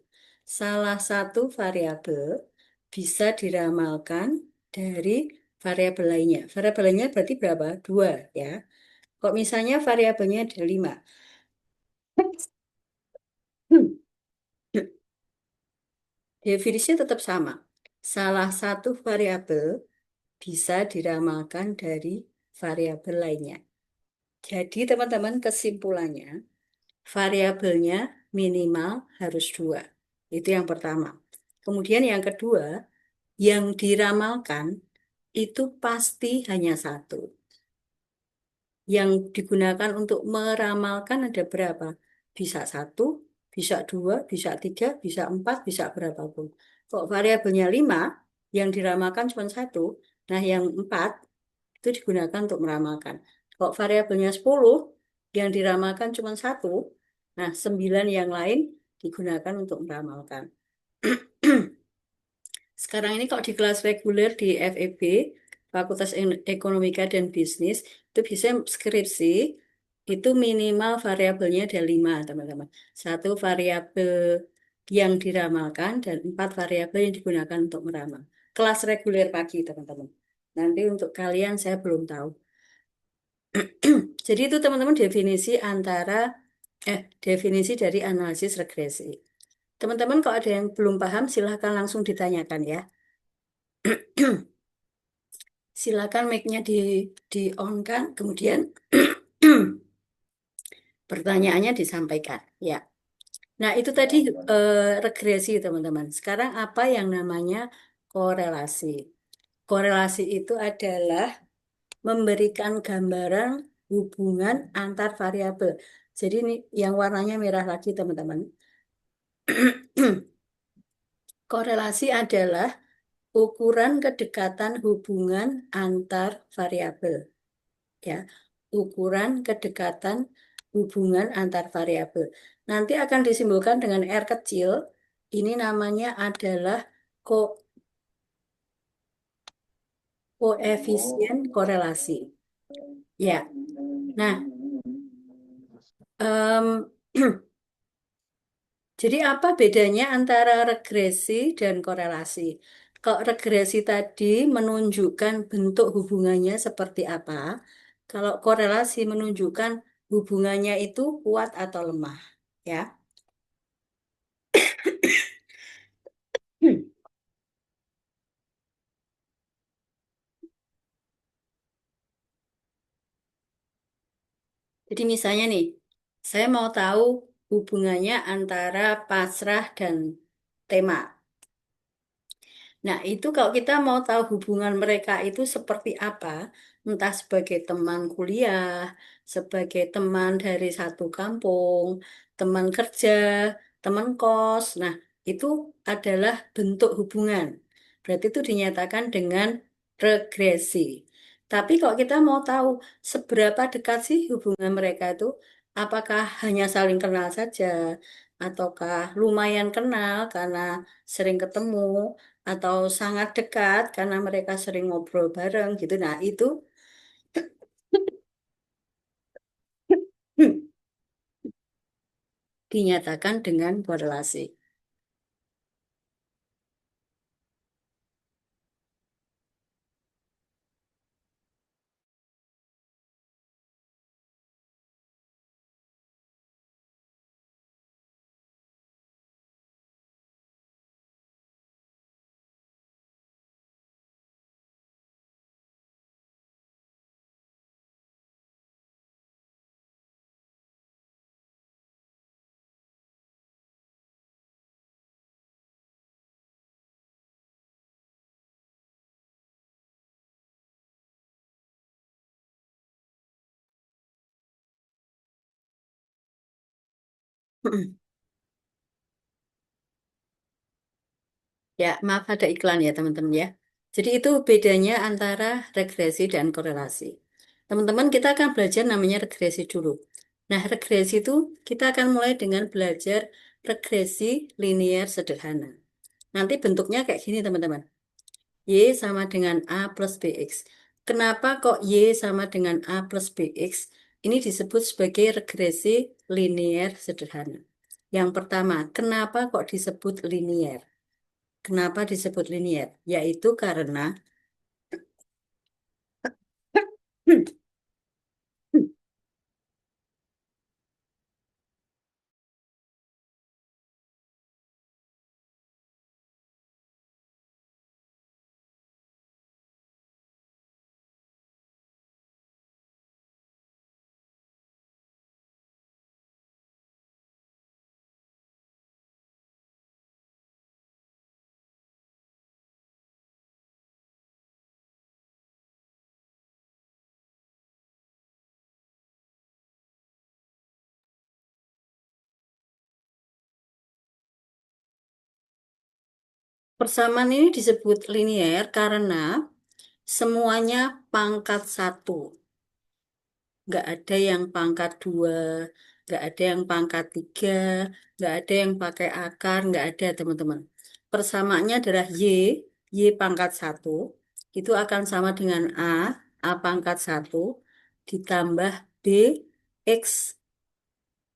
Salah satu variabel bisa diramalkan dari variabel lainnya. Variabel lainnya berarti berapa? Dua, ya. Kok misalnya variabelnya ada 5. Definisinya tetap sama. Salah satu variabel bisa diramalkan dari variabel lainnya. Jadi teman-teman kesimpulannya, variabelnya minimal harus dua. Itu yang pertama. Kemudian yang kedua, yang diramalkan itu pasti hanya satu. Yang digunakan untuk meramalkan ada berapa? Bisa satu, bisa dua, bisa tiga, bisa empat, bisa berapapun. Kok variabelnya 5, yang diramalkan cuma satu, nah yang 4 itu digunakan untuk meramalkan. Kok variabelnya 10, yang diramalkan cuma satu, nah 9 yang lain digunakan untuk meramalkan. Sekarang ini kalau di kelas reguler di FEB, Fakultas Ekonomika dan Bisnis, itu bisa skripsi, itu minimal variabelnya ada 5, teman-teman. Satu variabel yang diramalkan dan 4 variabel yang digunakan untuk meramal. Kelas reguler pagi, teman-teman. Nanti untuk kalian saya belum tahu. Jadi itu teman-teman definisi dari analisis regresi. Teman-teman kalau ada yang belum paham silahkan langsung ditanyakan ya. Silakan mic-nya di on kan, kemudian pertanyaannya disampaikan. Ya. Nah, itu tadi regresi, teman-teman. Sekarang apa yang namanya korelasi? Korelasi itu adalah memberikan gambaran hubungan antar variabel. Jadi ini yang warnanya merah lagi, teman-teman. Korelasi adalah ukuran kedekatan hubungan antar variabel, ya. Ukuran kedekatan hubungan antar variabel. Nanti akan disimbolkan dengan R kecil. Ini namanya adalah koefisien korelasi. Ya. Nah, em, jadi apa bedanya antara regresi dan korelasi? Kalau regresi tadi menunjukkan bentuk hubungannya seperti apa, kalau korelasi menunjukkan hubungannya itu kuat atau lemah, ya. Jadi misalnya nih, saya mau tahu hubungannya antara pasrah dan tema. Nah, itu kalau kita mau tahu hubungan mereka itu seperti apa, entah sebagai teman kuliah, sebagai teman dari satu kampung, teman kerja, teman kos. Nah, itu adalah bentuk hubungan. Berarti itu dinyatakan dengan regresi. Tapi kalau kita mau tahu seberapa dekat sih hubungan mereka itu, apakah hanya saling kenal saja, ataukah lumayan kenal karena sering ketemu, atau sangat dekat karena mereka sering ngobrol bareng gitu. Nah, itu dinyatakan dengan korelasi. Ya, maaf ada iklan ya teman-teman ya. Jadi itu bedanya antara regresi dan korelasi. Teman-teman, kita akan belajar namanya regresi dulu. Nah, regresi itu kita akan mulai dengan belajar regresi linear sederhana. Nanti bentuknya kayak gini teman-teman. Y sama dengan A plus BX. Kenapa kok Y sama dengan A plus BX? Ini disebut sebagai regresi linear sederhana. Yang pertama, kenapa kok disebut linear? Kenapa disebut linear? Yaitu karena persamaan ini disebut linear karena semuanya pangkat satu. Nggak ada yang pangkat dua, nggak ada yang pangkat tiga, nggak ada yang pakai akar, nggak ada teman-teman. Persamaannya adalah Y pangkat satu, itu akan sama dengan A pangkat satu, ditambah B, X,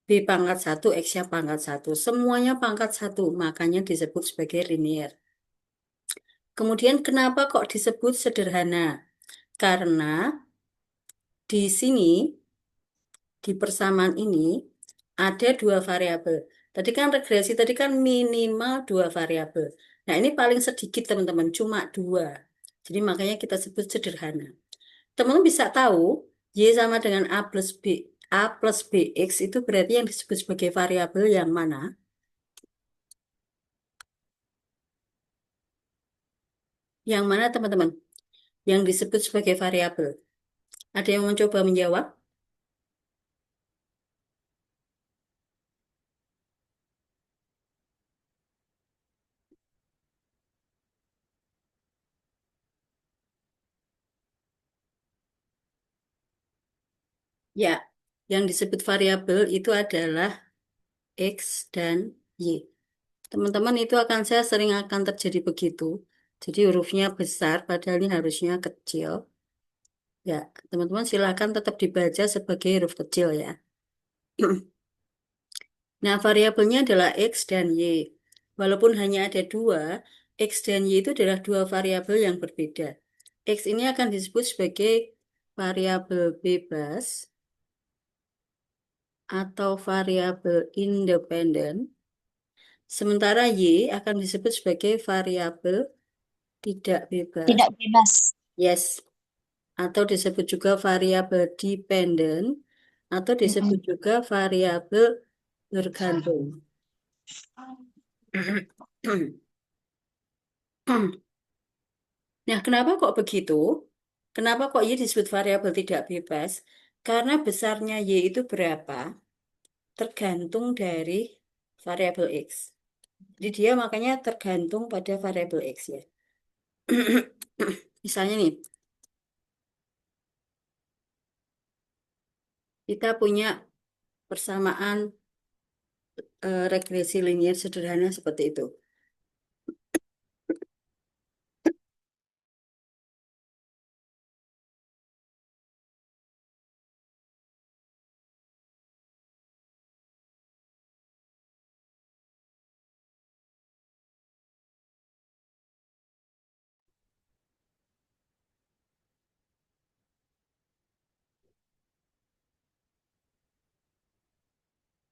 B pangkat satu, X-nya pangkat satu. Semuanya pangkat satu, makanya disebut sebagai linear. Kemudian kenapa kok disebut sederhana? Karena di sini di persamaan ini ada dua variabel. Tadi kan regresi, tadi kan minimal dua variabel. Nah, ini paling sedikit teman-teman, cuma dua. Jadi makanya kita sebut sederhana. Teman-teman bisa tahu, Y sama dengan A plus B, A plus BX itu berarti yang disebut sebagai variabel yang mana? Yang mana teman-teman? Yang disebut sebagai variabel. Ada yang mencoba menjawab? Ya, yang disebut variabel itu adalah X dan Y. Teman-teman itu saya sering akan terjadi begitu. Jadi hurufnya besar, padahal ini harusnya kecil. Ya, teman-teman silakan tetap dibaca sebagai huruf kecil ya. Nah, variabelnya adalah X dan Y. Walaupun hanya ada dua, X dan Y itu adalah dua variabel yang berbeda. X ini akan disebut sebagai variabel bebas atau variabel independen. Sementara Y akan disebut sebagai variabel tidak bebas. Tidak bebas. Yes. Atau disebut juga variabel dependen. Atau disebut juga variabel bergantung. Nah, kenapa kok begitu? Kenapa kok Y disebut variabel tidak bebas? Karena besarnya Y itu berapa? Tergantung dari variabel X. Jadi dia makanya tergantung pada variabel X ya. Misalnya nih, kita punya persamaan regresi linier sederhana seperti itu.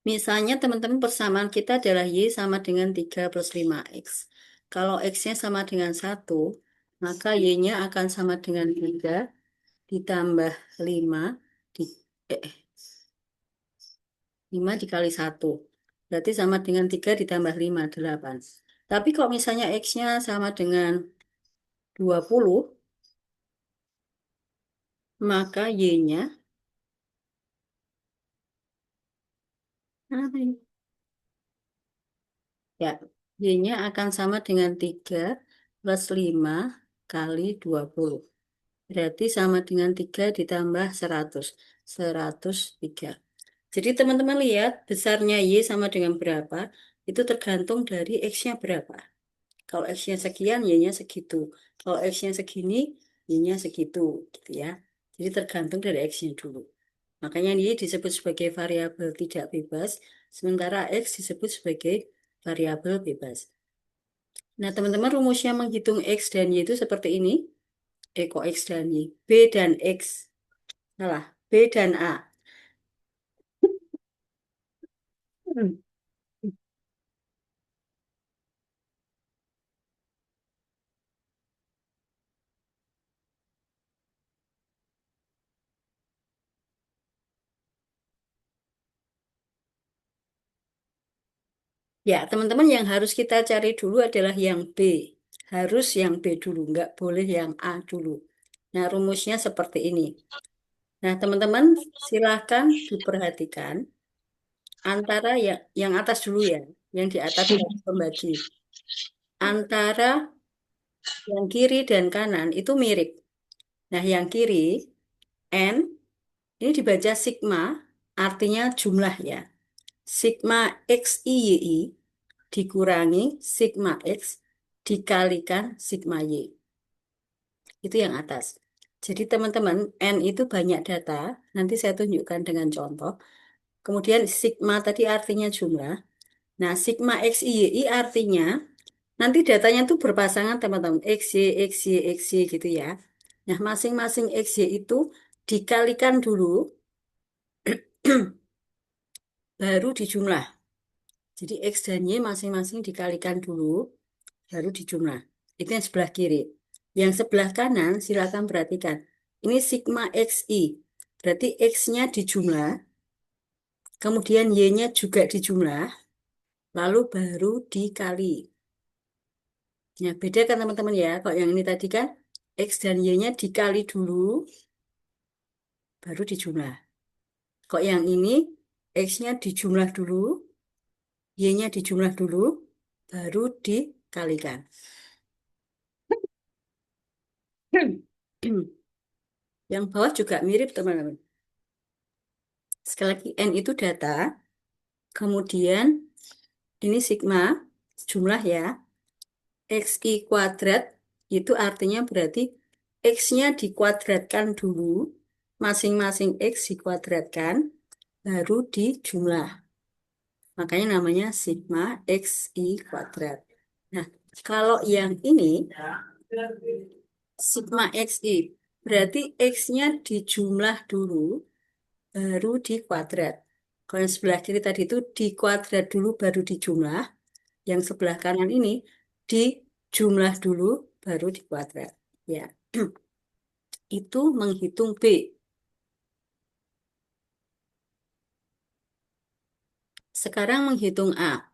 Misalnya teman-teman persamaan kita adalah Y sama dengan 3 plus 5X. Kalau X-nya sama dengan 1, maka Y-nya akan sama dengan 3 ditambah 5, di, 5 dikali 1. Berarti sama dengan 3 ditambah 5, 8. Tapi kalau misalnya X-nya sama dengan 20, maka Y-nya ya, Y-nya akan sama dengan 3 plus 5 kali 20. Berarti sama dengan 3 ditambah 100. 103. Jadi teman-teman lihat besarnya Y sama dengan berapa. Itu tergantung dari X-nya berapa. Kalau X-nya sekian, Y-nya segitu. Kalau X-nya segini, Y-nya segitu. Gitu ya. Jadi tergantung dari X-nya dulu. Makanya Y disebut sebagai variabel tidak bebas. Sementara X disebut sebagai variabel bebas. Nah teman-teman rumusnya menghitung X dan Y itu seperti ini. Kok X dan Y? B dan X. Salah, B dan A. Hmm. Ya, teman-teman yang harus kita cari dulu adalah yang B. Harus yang B dulu, nggak boleh yang A dulu. Nah, rumusnya seperti ini. Nah, teman-teman silahkan diperhatikan antara yang atas dulu ya, yang di atas garis pembagi. Antara yang kiri dan kanan itu mirip. Nah, yang kiri, N, ini dibaca sigma, artinya jumlah ya. Sigma XIYI dikurangi sigma X dikalikan sigma Y. Itu yang atas. Jadi teman-teman, N itu banyak data. Nanti saya tunjukkan dengan contoh. Kemudian sigma tadi artinya jumlah. Nah, sigma XIYI artinya nanti datanya itu berpasangan teman-teman. XY, XY, XY gitu ya. Nah, masing-masing XY itu dikalikan dulu, baru dijumlah. Jadi X dan Y masing-masing dikalikan dulu, baru dijumlah. Itu yang sebelah kiri. Yang sebelah kanan, silakan perhatikan. Ini sigma XI. Berarti X-nya dijumlah, kemudian Y-nya juga dijumlah, lalu baru dikali. Ya, beda kan teman-teman ya. Kalau yang ini tadi kan X dan Y-nya dikali dulu, baru dijumlah. Kok yang ini X-nya dijumlah dulu, Y-nya dijumlah dulu, baru dikalikan. Yang bawah juga mirip teman-teman. Sekali lagi, N itu data, kemudian ini sigma, jumlah ya, XI kuadrat, itu artinya berarti X-nya dikuadratkan dulu, masing-masing X dikuadratkan, baru dijumlah. Makanya namanya sigma XI kuadrat. Nah, kalau yang ini, sigma XI, berarti X-nya dijumlah dulu, baru dikuadrat. Kalau yang sebelah kiri tadi itu dikuadrat dulu, baru dijumlah. Yang sebelah kanan ini dijumlah dulu, baru dikuadrat. Ya, itu menghitung B. Sekarang menghitung A.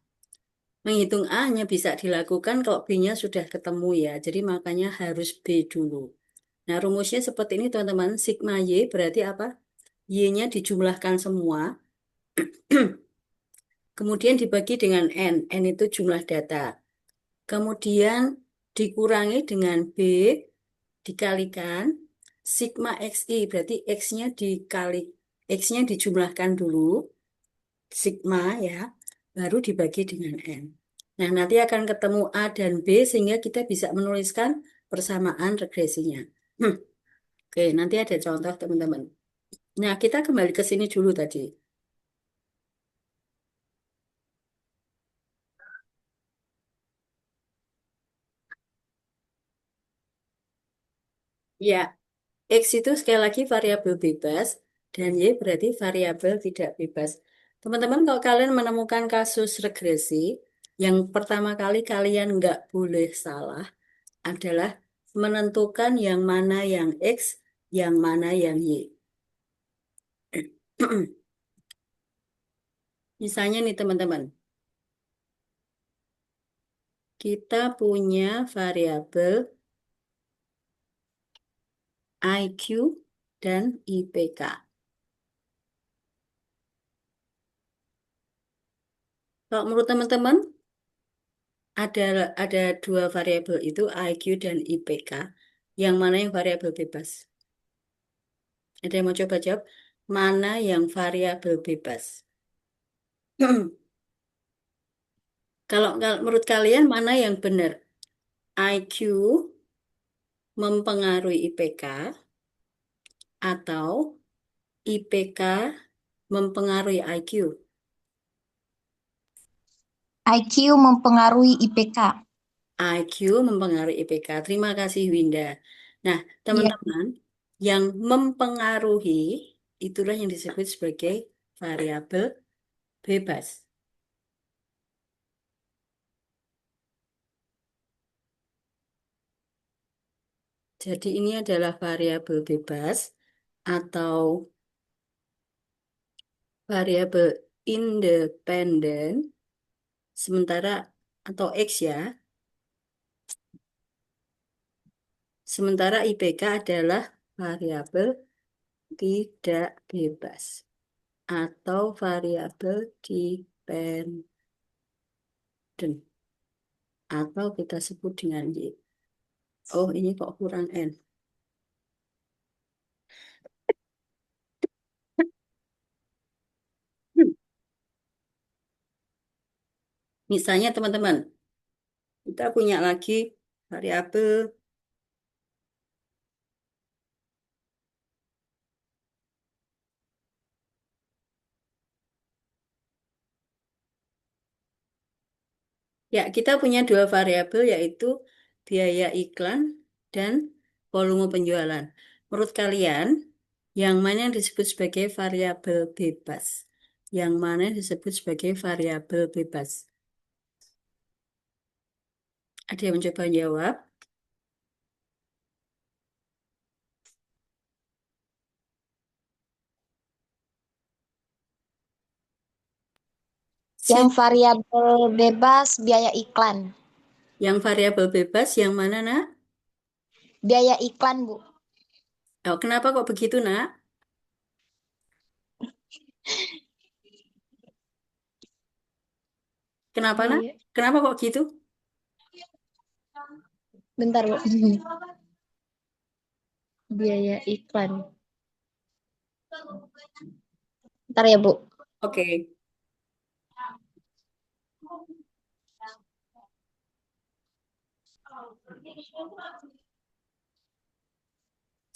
Menghitung A hanya bisa dilakukan kalau B-nya sudah ketemu ya. Jadi makanya harus B dulu. Nah, rumusnya seperti ini teman-teman. Sigma Y berarti apa? Y-nya dijumlahkan semua. Kemudian dibagi dengan N. N itu jumlah data. Kemudian dikurangi dengan B dikalikan sigma XI. Berarti X-nya dikali. X-nya dijumlahkan dulu. Sigma ya. Baru dibagi dengan N. Nah, nanti akan ketemu A dan B sehingga kita bisa menuliskan persamaan regresinya. Oke, nanti ada contoh teman-teman. Nah, kita kembali ke sini dulu tadi. Ya, X itu sekali lagi variabel bebas dan Y berarti variabel tidak bebas. Teman-teman, kalau kalian menemukan kasus regresi, yang pertama kali kalian nggak boleh salah adalah menentukan yang mana yang X, yang mana yang Y. Misalnya nih teman-teman, kita punya variabel IQ dan IPK. Kalau menurut teman-teman, ada ada dua variabel itu IQ dan IPK. Yang mana yang variabel bebas? Ada yang mau coba jawab? Mana yang variabel bebas? Kalau menurut kalian mana yang benar? IQ mempengaruhi IPK atau IPK mempengaruhi IQ? IQ mempengaruhi IPK. IQ mempengaruhi IPK. Terima kasih Winda. Nah, Iya. teman-teman, yang mempengaruhi itulah yang disebut sebagai variabel bebas. Jadi ini adalah variabel bebas atau variabel independen, sementara atau X ya. Sementara IPK adalah variabel tidak bebas atau variabel dependen atau kita sebut dengan Y. Oh, ini kok kurang N. Hmm. Misalnya teman-teman, kita punya lagi variabel ya, kita punya dua variabel yaitu biaya iklan dan volume penjualan. Menurut kalian, yang mana yang disebut sebagai variabel bebas? Yang mana yang disebut sebagai variabel bebas? Ada yang mencoba jawab? Yang variabel bebas biaya iklan. Yang variabel bebas yang mana, Nak? Biaya iklan, Bu. Oh, kenapa kok begitu, Nak? Kenapa, Nak? Biaya. Kenapa kok gitu? Bentar, Bu. Biaya iklan. Bentar ya, Bu. Oke.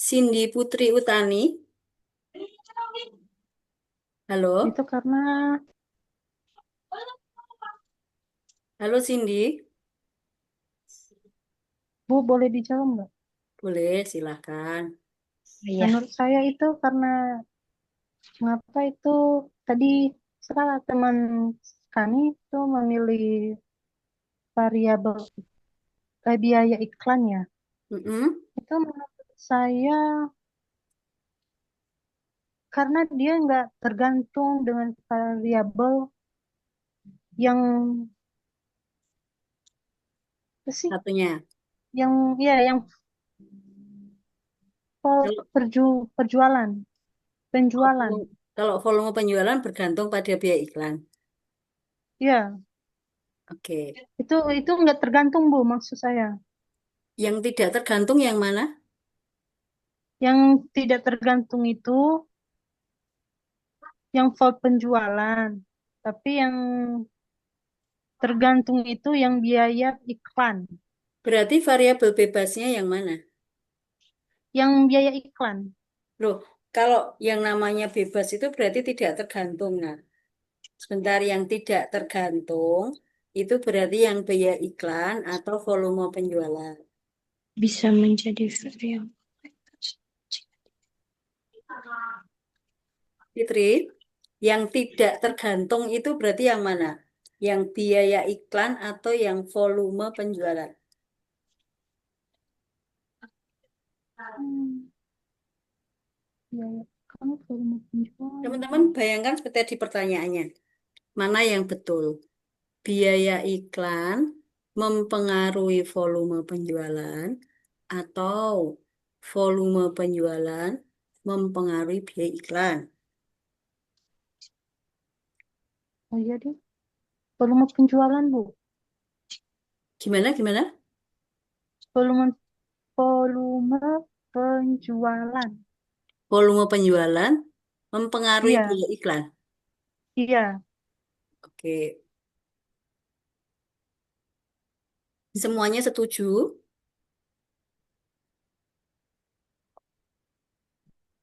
Cindy Putri Utani. Halo? Itu karena Halo, Cindy. Bu boleh dijawab nggak? Boleh, silakan. Iya. Menurut saya itu karena mengapa itu tadi salah teman kami itu memilih variabel biaya iklan ya. Mm-mm. Itu menurut saya karena dia nggak tergantung dengan variabel yang apa sih Satunya. yang ya yang Kalau perjualan penjualan kalau volume penjualan bergantung pada biaya iklan. ya Oke. itu nggak tergantung Bu maksud saya Yang tidak tergantung yang mana? yang tidak tergantung itu yang volt penjualan tapi yang tergantung itu yang biaya iklan Berarti variabel bebasnya yang mana? yang biaya iklan Loh, kalau yang namanya bebas itu berarti tidak tergantung. Nah, sebentar yang tidak tergantung itu berarti yang biaya iklan atau volume penjualan. Bisa menjadi variabel. Fitri, yang tidak tergantung itu berarti yang mana? Yang biaya iklan atau yang volume penjualan? Hmm, biaya iklan volume Teman-teman penjualan bayangkan seperti di pertanyaannya. Mana yang betul? Biaya iklan mempengaruhi volume penjualan atau volume penjualan mempengaruhi biaya iklan? oh iya deh volume penjualan Bu Gimana, gimana? volume volume penjualan Volume penjualan mempengaruhi iya biaya iklan. iya Oke, semuanya setuju?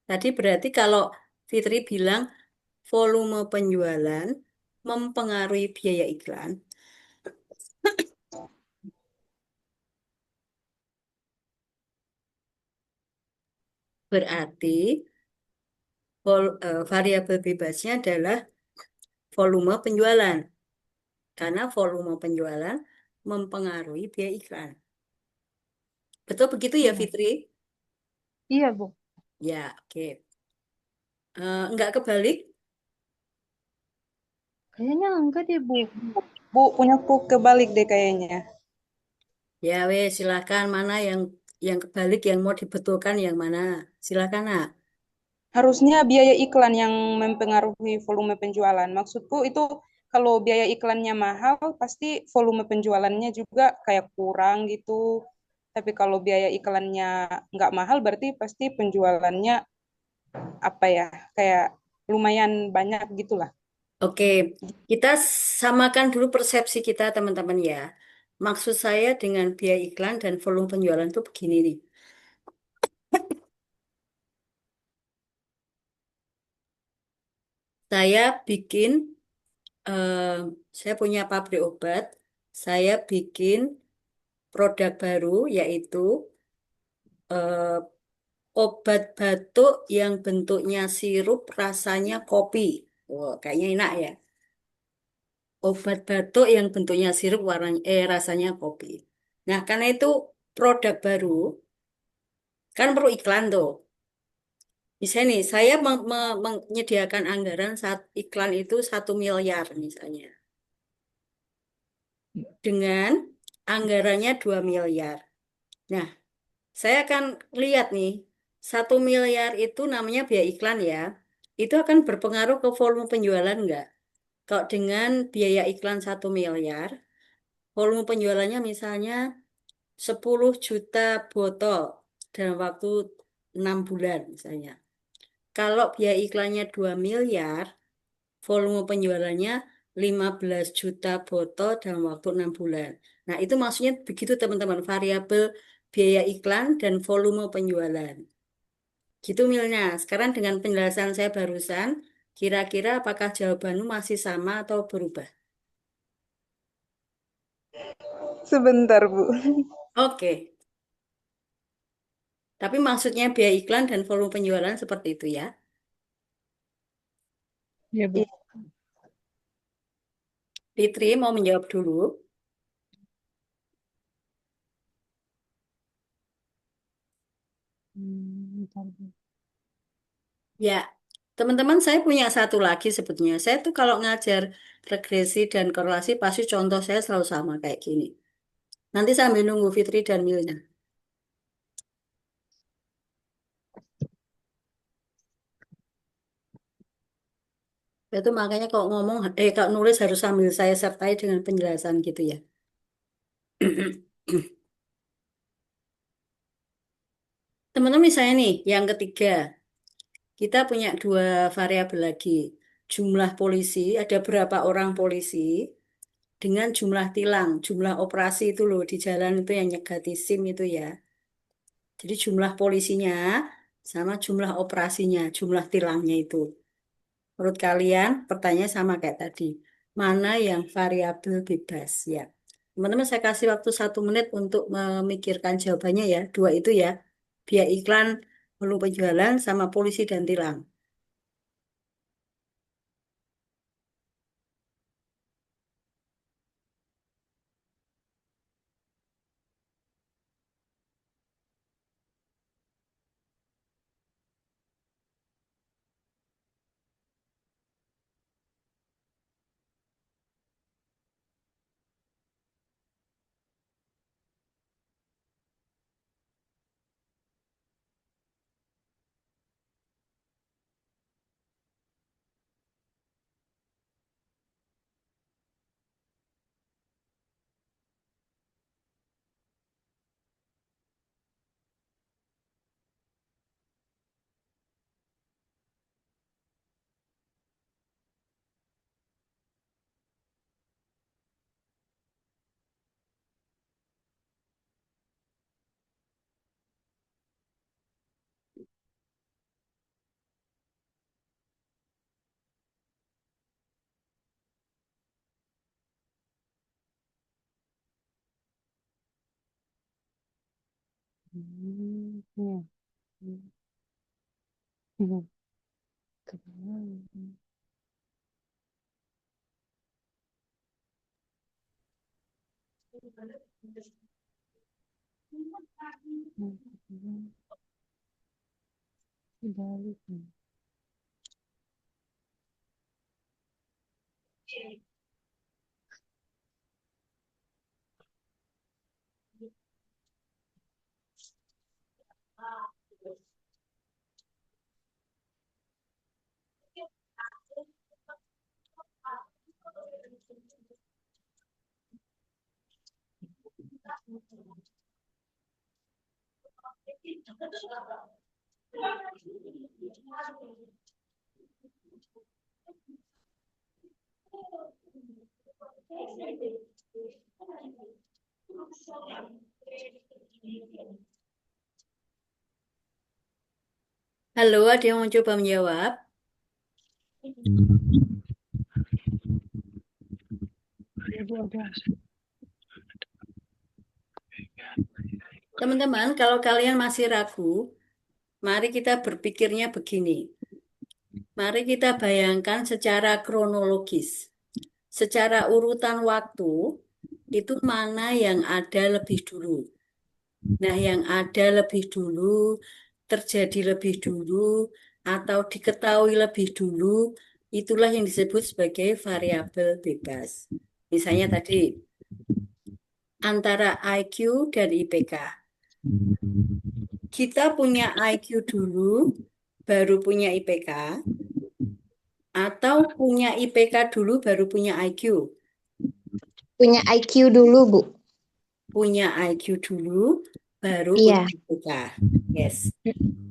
Tadi berarti kalau Fitri bilang volume penjualan mempengaruhi biaya iklan, berarti variabel bebasnya adalah volume penjualan. Karena volume penjualan mempengaruhi biaya iklan. Betul begitu ya, iya Fitri? iya Bu Ya, oke. Enggak kebalik? kayaknya enggak deh Bu Bu, punyaku kebalik deh kayaknya. Ya, wes, silakan. Mana yang kebalik yang mau dibetulkan yang mana? Silakan, Nak. Harusnya biaya iklan yang mempengaruhi volume penjualan. Maksudku itu kalau biaya iklannya mahal, pasti volume penjualannya juga kayak kurang gitu. Tapi kalau biaya iklannya nggak mahal, berarti pasti penjualannya apa ya, kayak lumayan banyak gitulah. Oke, kita samakan dulu persepsi kita, teman-teman ya. Maksud saya dengan biaya iklan dan volume penjualan itu begini nih. Saya bikin, eh, saya punya pabrik obat, saya bikin produk baru yaitu eh, obat batuk yang bentuknya sirup, rasanya kopi. Wah, kayaknya enak ya. Obat batuk yang bentuknya sirup, warnanya rasanya kopi. Nah, karena itu produk baru, kan perlu iklan tuh. Misalnya nih, saya menyediakan anggaran saat iklan itu 1 miliar misalnya. Dengan anggarannya 2 miliar. Nah, saya akan lihat nih, 1 miliar itu namanya biaya iklan ya. Itu akan berpengaruh ke volume penjualan enggak? Kalau dengan biaya iklan 1 miliar, volume penjualannya misalnya 10 juta botol dalam waktu 6 bulan misalnya. Kalau biaya iklannya 2 miliar, volume penjualannya 15 juta botol dalam waktu 6 bulan. Nah, itu maksudnya begitu teman-teman, variabel biaya iklan dan volume penjualan. Gitu Milnya. Sekarang dengan penjelasan saya barusan, kira-kira apakah jawabanmu masih sama atau berubah? Sebentar, Bu. Oke. Tapi maksudnya biaya iklan dan volume penjualan seperti itu ya. Ya, Bu. Fitri mau menjawab dulu. Bentar, Bu. Ya, teman-teman saya punya satu lagi sebetulnya. Saya tuh kalau ngajar regresi dan korelasi pasti contoh saya selalu sama kayak gini. Nanti sambil nunggu Fitri dan Milna. Itu makanya kalau ngomong, kalau nulis harus sambil saya sertai dengan penjelasan gitu ya. Teman-teman misalnya nih, yang ketiga, kita punya 2 variabel lagi. Jumlah polisi, ada berapa orang polisi, dengan jumlah tilang, jumlah operasi itu loh, di jalan itu yang nyegati SIM itu ya. Jadi jumlah polisinya sama jumlah operasinya, jumlah tilangnya itu. Menurut kalian, pertanyaan sama kayak tadi. Mana yang variabel bebas ya? Teman-teman saya kasih waktu 1 menit untuk memikirkan jawabannya ya. Dua itu ya. Biaya iklan, volume penjualan, sama polisi dan tilang. Ya. Hmm. Kebetulan. Dibalik. Halo, ada yang mau coba menjawab? Ya, Bu, ada. Teman-teman, kalau kalian masih ragu, mari kita berpikirnya begini. Mari kita bayangkan secara kronologis. Secara urutan waktu, itu mana yang ada lebih dulu. Nah, yang ada lebih dulu, terjadi lebih dulu, atau diketahui lebih dulu, itulah yang disebut sebagai variabel bebas. Misalnya tadi, antara IQ dan IPK. Kita punya IQ dulu, baru punya IPK, atau punya IPK dulu, baru punya IQ. Punya IQ dulu, Bu. Punya IQ dulu, baru Iya. punya IPK. Yes.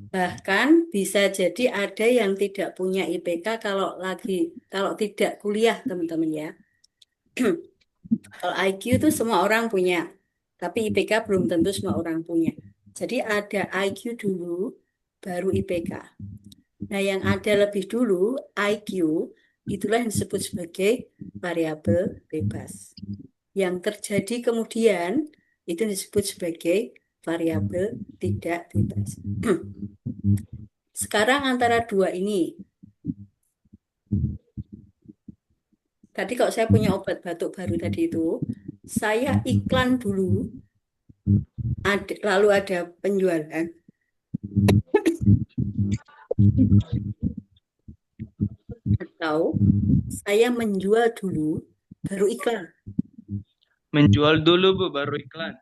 Bahkan bisa jadi ada yang tidak punya IPK kalau tidak kuliah, teman-teman ya. Kalau IQ itu semua orang punya, tapi IPK belum tentu semua orang punya. Jadi ada IQ dulu, baru IPK. Nah, yang ada lebih dulu, IQ, itulah yang disebut sebagai variabel bebas. Yang terjadi kemudian, itu disebut sebagai variabel tidak bebas. Sekarang antara dua ini, tadi kalau saya punya obat batuk baru tadi itu, saya iklan dulu, lalu ada penjualan. Atau saya menjual dulu, baru iklan. Menjual dulu Bu, baru iklan.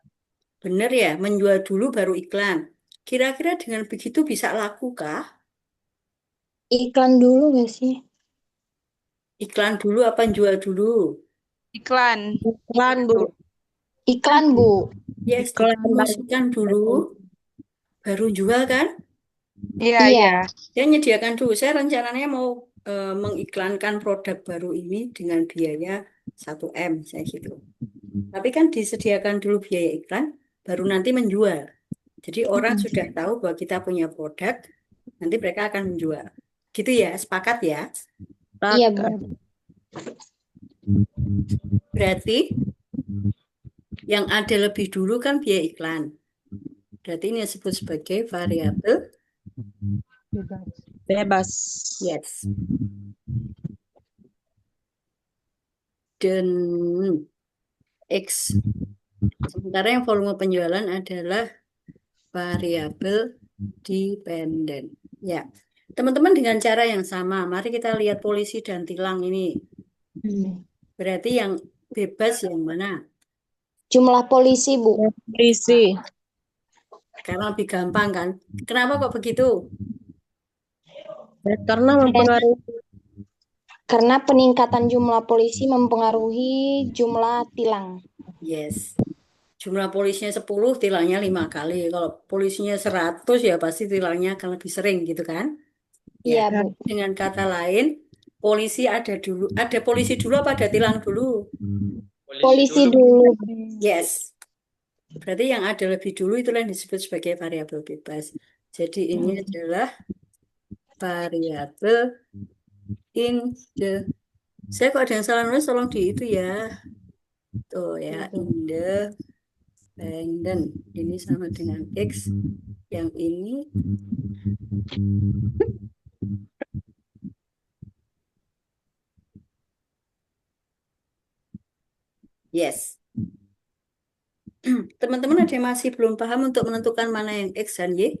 Benar ya, menjual dulu baru iklan. Kira-kira dengan begitu bisa laku kah? Iklan dulu gak sih? Iklan dulu apa jual dulu? Iklan. Iklan, Bu. Iklan, Bu. Yes, Iklan dipromosikan dulu, baru jual kan? Iya, Iya. iya. Saya menyediakan dulu. Saya rencananya mau mengiklankan produk baru ini dengan biaya 1 M, saya gitu. Tapi kan disediakan dulu biaya iklan, baru nanti menjual. Jadi orang sudah tahu bahwa kita punya produk, nanti mereka akan menjual. Gitu ya, sepakat ya? Iya, Bu. Berarti yang ada lebih dulu kan biaya iklan. Berarti ini disebut sebagai variabel Bebas. bebas. yes. Dan X. Sementara yang volume penjualan adalah variabel dependen. Ya, teman-teman dengan cara yang sama, mari kita lihat polisi dan tilang ini. Berarti yang bebas yang mana? Jumlah polisi, Bu. Polisi. Karena lebih gampang kan? Kenapa kok begitu? Karena mempengaruhi Karena peningkatan jumlah polisi mempengaruhi jumlah tilang. Yes. Jumlah polisinya 10, tilangnya 5 kali. Kalau polisinya 100 ya pasti tilangnya akan lebih sering gitu kan? Iya, Ya. Bu. Dengan kata lain, polisi ada dulu. Ada polisi dulu apa ada tilang dulu? Polisi dulu. Yes. Berarti yang ada lebih dulu itulah yang disebut sebagai variabel bebas. Jadi ini adalah variabel in the. Saya kok ada yang salah nulis, tolong di itu ya. Tuh ya, independent. Ini sama dengan X. Yang ini yes. Teman-teman ada yang masih belum paham untuk menentukan mana yang X dan Y?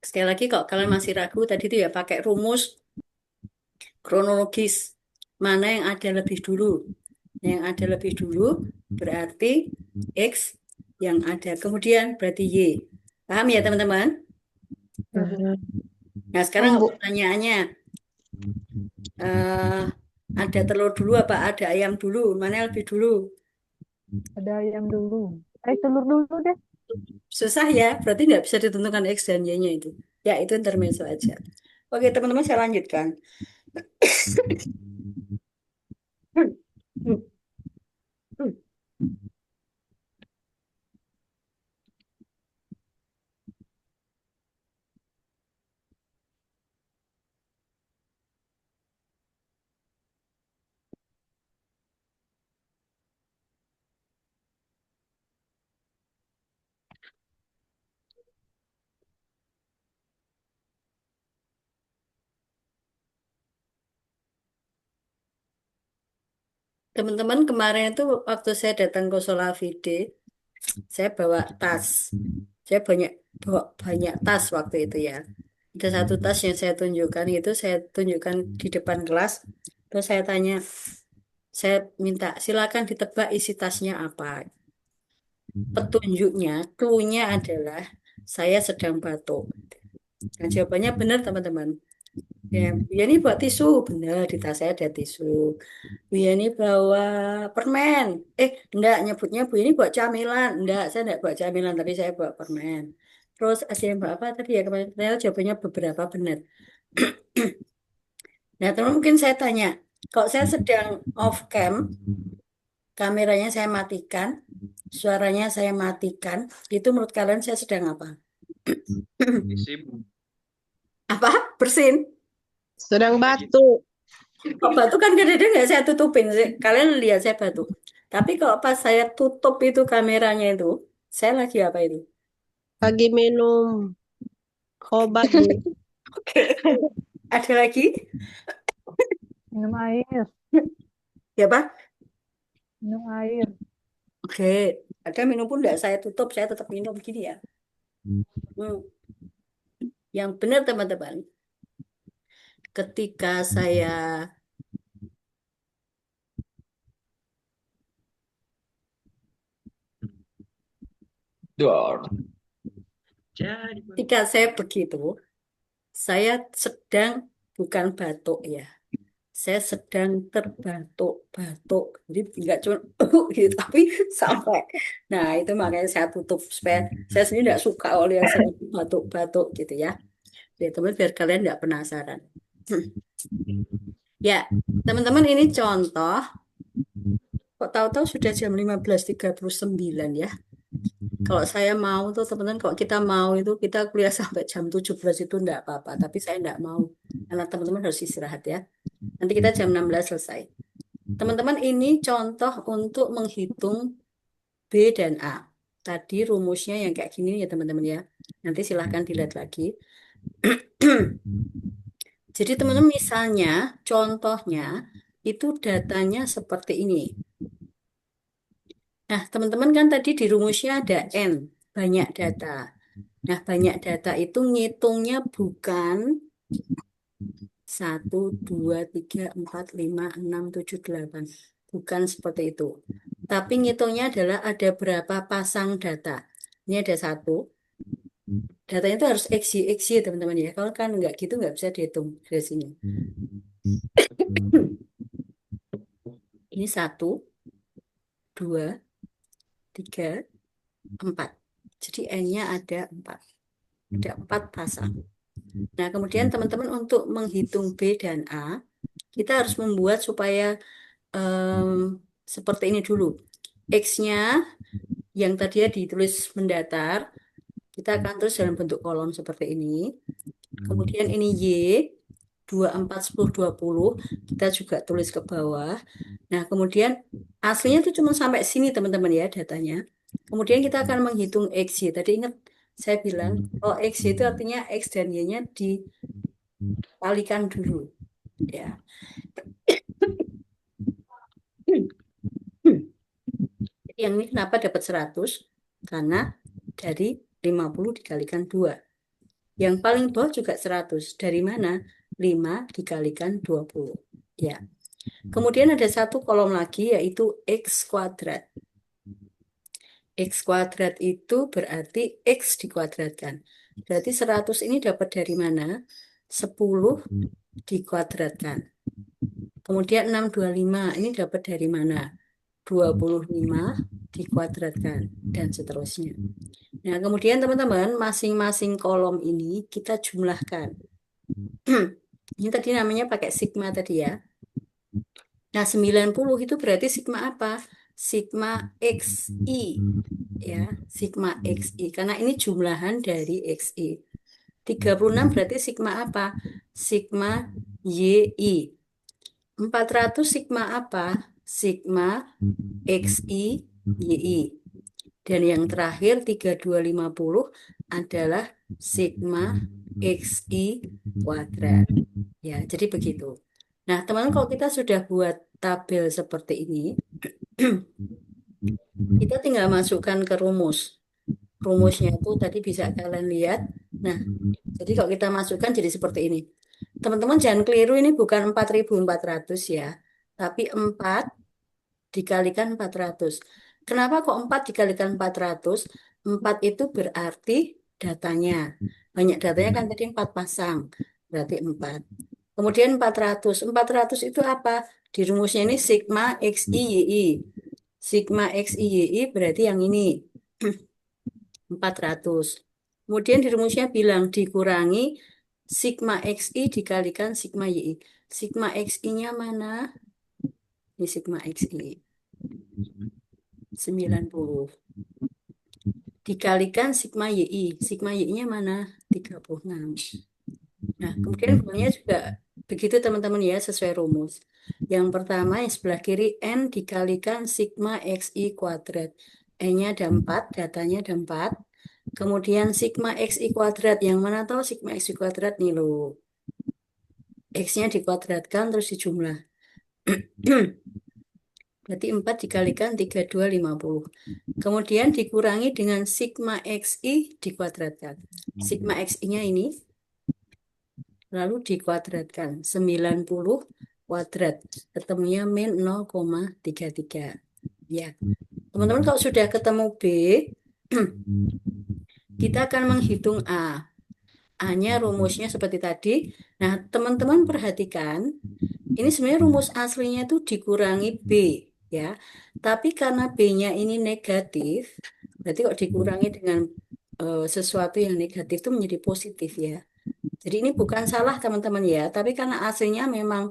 Sekali lagi kok kalian masih ragu tadi itu ya pakai rumus kronologis. Mana yang ada lebih dulu? Yang ada lebih dulu berarti X, yang ada kemudian berarti Y. Paham ya teman-teman? Nah sekarang pertanyaannya, ada telur dulu apa ada ayam dulu? Mana yang lebih dulu? Ada ayam dulu. Telur dulu deh. Susah ya, berarti nggak bisa ditentukan X dan Y-nya itu. Ya, itu intermezzo aja. Oke, teman-teman, saya lanjutkan. Teman-teman, kemarin itu waktu saya datang ke Solavide, saya bawa tas. Saya bawa banyak tas waktu itu ya. Ada satu tas yang saya tunjukkan itu saya tunjukkan di depan kelas. Terus saya tanya, Saya minta silakan ditebak isi tasnya apa. Petunjuknya, clue-nya adalah saya sedang batuk. Dan jawabannya benar, teman-teman. Ya, Bu Yani bawa tisu, benar di tas saya ada tisu. Bu Yani bawa permen. Enggak, nyebutnya Bu Yani bawa camilan. Enggak, saya enggak bawa camilan, tapi saya bawa permen. Terus ada yang bawa apa tadi ya kemarin? Ternyata jawabannya beberapa benar. Nah, terus mungkin saya tanya, kalau saya sedang off cam, kameranya saya matikan, suaranya saya matikan, itu menurut kalian saya sedang apa? Isi, Bu. Apa? Bersin? Sedang Ya, gitu. batuk. Kok batuk kan kadang-kadang nggak saya tutupin. Kalian lihat saya batuk. Tapi kalau pas saya tutup itu kameranya itu, saya lagi apa itu? Lagi minum obat, Bu. Oke. Ada lagi? Minum air, Ya, Pak? minum air. Oke. Ada minum pun nggak saya tutup, saya tetap minum gini ya. Hmm. Yang benar teman-teman, ketika saya Jadi, Pak. ketika saya begitu, saya sedang bukan batuk ya. Saya sedang terbatuk-batuk. Jadi nggak cuma gitu, tapi sampai. Nah, itu makanya saya tutup supaya saya sendiri nggak suka oleh yang saya batuk-batuk gitu ya. Jadi teman biar kalian nggak penasaran. Ya, teman-teman ini contoh. Kok tahu-tahu sudah jam 15.39 ya. Kalau saya mau tuh teman-teman, kalau kita mau itu kita kuliah sampai jam 17 itu enggak apa-apa. Tapi saya enggak mau. Karena teman-teman harus istirahat ya. Nanti kita jam 16 selesai. Teman-teman ini contoh untuk menghitung B dan A. Tadi rumusnya yang kayak gini ya teman-teman ya. Nanti silahkan dilihat lagi. Jadi teman-teman misalnya contohnya itu datanya seperti ini. Nah, teman-teman kan tadi di rumusnya ada N, banyak data. Nah, banyak data itu ngitungnya bukan 1, 2, 3, 4, 5, 6, 7, 8. Bukan seperti itu. Tapi ngitungnya adalah ada berapa pasang data. Ini ada 1. Datanya itu harus XY, teman-teman ya. Kalau kan nggak gitu nggak bisa dihitung dari sini. Ini 1, 2, 3, 4. Jadi N-nya ada 4. Ada 4 pasang. Nah, kemudian teman-teman untuk menghitung B dan A, kita harus membuat supaya seperti ini dulu. X-nya yang tadinya ditulis mendatar, kita akan terus dalam bentuk kolom seperti ini. Kemudian ini Y, 2, 4, 10, 20, kita juga tulis ke bawah. Nah, kemudian aslinya itu cuma sampai sini teman-teman ya datanya. Kemudian kita akan menghitung XY. Tadi ingat saya bilang, oh XY itu artinya X dan Y-nya dikalikan dulu. Ya. Yang ini kenapa dapat 100? Karena dari 50 dikalikan 2. Yang paling bawah juga 100. Dari mana? 5 dikalikan 20. Ya. Kemudian ada satu kolom lagi yaitu X kuadrat. X kuadrat itu berarti X dikuadratkan. Berarti 100 ini dapat dari mana? 10 dikuadratkan. Kemudian 625 ini dapat dari mana? 25 dikuadratkan dan seterusnya. Nah, kemudian teman-teman masing-masing kolom ini kita jumlahkan. Ini tadi namanya pakai sigma tadi ya. Nah, 90 itu berarti sigma apa? Sigma XI. Ya, sigma XI. Karena ini jumlahan dari XI. 36 berarti sigma apa? Sigma YI. 400 sigma apa? Sigma XI YI. Dan yang terakhir 3250 adalah sigma XI kuadrat. Ya, jadi begitu. Nah, teman-teman kalau kita sudah buat tabel seperti ini, kita tinggal masukkan ke rumus. Rumusnya itu tadi bisa kalian lihat. Nah, jadi kalau kita masukkan jadi seperti ini. Teman-teman jangan keliru, ini bukan 4.400 ya, tapi 4 dikalikan 400. Kenapa kok 4 dikalikan 400? 4 itu berarti datanya. Banyak datanya kan tadi 4 pasang. Berarti 4. Kemudian 400. 400 itu apa? Di rumusnya ini sigma XI YI. Sigma XI YI berarti yang ini. 400. Kemudian di rumusnya bilang dikurangi sigma XI dikalikan sigma YI. Sigma XI-nya mana? Ini sigma XI. 90. Dikalikan sigma YI. Sigma YI-nya mana? 36. Nah, kemudian guanya juga begitu teman-teman ya, sesuai rumus. Yang pertama yang sebelah kiri N dikalikan sigma XI kuadrat. N-nya ada 4, datanya ada 4. Kemudian sigma XI kuadrat, yang mana tahu sigma XI kuadrat nih loh. X-nya dikuadratkan terus dijumlah. Berarti 4 dikalikan 3250. Kemudian dikurangi dengan sigma XI dikuadratkan. Sigma XI-nya ini lalu dikuadratkan 90 kuadrat, ketemunya min 0,33 ya. Teman-teman kalau sudah ketemu B, kita akan menghitung A. A-nya rumusnya seperti tadi. Nah, teman-teman perhatikan, ini sebenarnya rumus aslinya itu dikurangi B ya. Tapi karena B-nya ini negatif, berarti kok dikurangi dengan sesuatu yang negatif itu menjadi positif ya. Jadi ini bukan salah teman-teman ya, tapi karena aslinya memang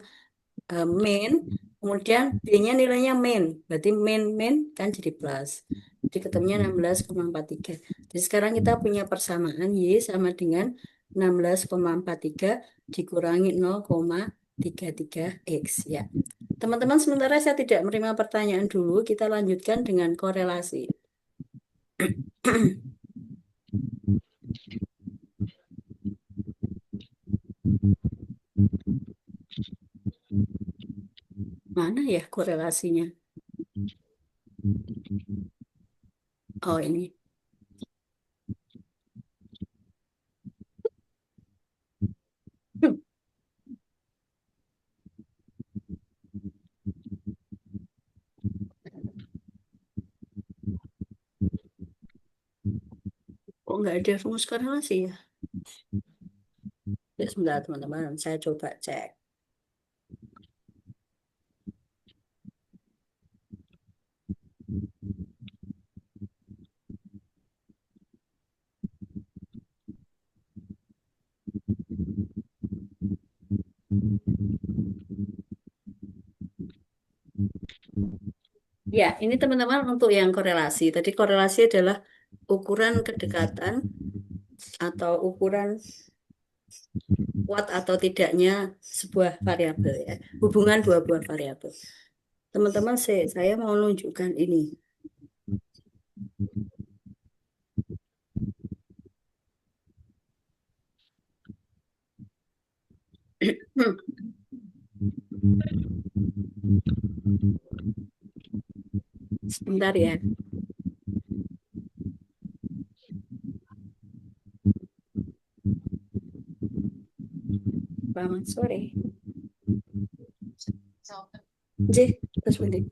min, kemudian B-nya nilainya min, berarti min kan jadi plus. Jadi ketemunya 16,43. Jadi sekarang kita punya persamaan Y sama dengan 16,43 dikurangi 0,33 X ya. Teman-teman sementara saya tidak menerima pertanyaan dulu, kita lanjutkan dengan korelasi. Mana ya korelasinya? Oh, ini. Kok nggak ada rumus korelasi ya? Ya, sebentar teman-teman, saya coba cek. Ya, ini teman-teman untuk yang korelasi. Tadi korelasi adalah ukuran kedekatan atau ukuran kuat atau tidaknya sebuah variabel ya. Hubungan dua buah variabel. Teman-teman, saya mau menunjukkan ini. Sebentar ya. Selamat sore. J, terus menit.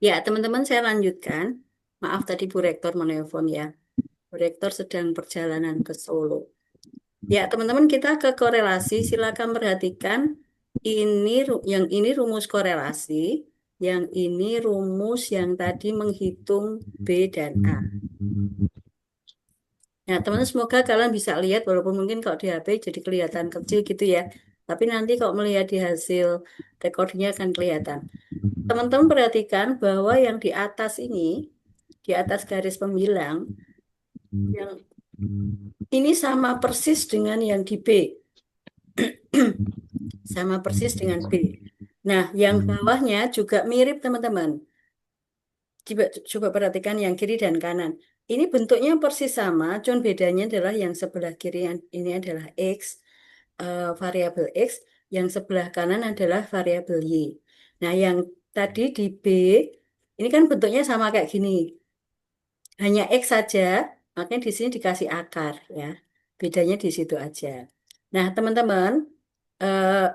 Ya, teman-teman saya lanjutkan. Maaf tadi Bu Rektor menelpon ya. Bu Rektor sedang perjalanan ke Solo. Ya, teman-teman kita ke korelasi. Silakan perhatikan yang ini rumus korelasi, yang ini rumus yang tadi menghitung B dan A. Nah, teman-teman semoga kalian bisa lihat walaupun mungkin kalau di HP jadi kelihatan kecil gitu ya. Tapi nanti kalau melihat di hasil recordingnya akan kelihatan. Teman-teman perhatikan bahwa yang di atas ini, di atas garis pembilang, yang ini sama persis dengan yang di B. Sama persis dengan B. Nah, yang bawahnya juga mirip teman-teman. Coba perhatikan yang kiri dan kanan. Ini bentuknya persis sama, cuman bedanya adalah yang sebelah kiri ini adalah X, variabel X, yang sebelah kanan adalah variabel Y. Nah, yang tadi di B, ini kan bentuknya sama kayak gini. Hanya X saja, makanya di sini dikasih akar ya. Bedanya di situ aja. Nah, teman-teman, eh,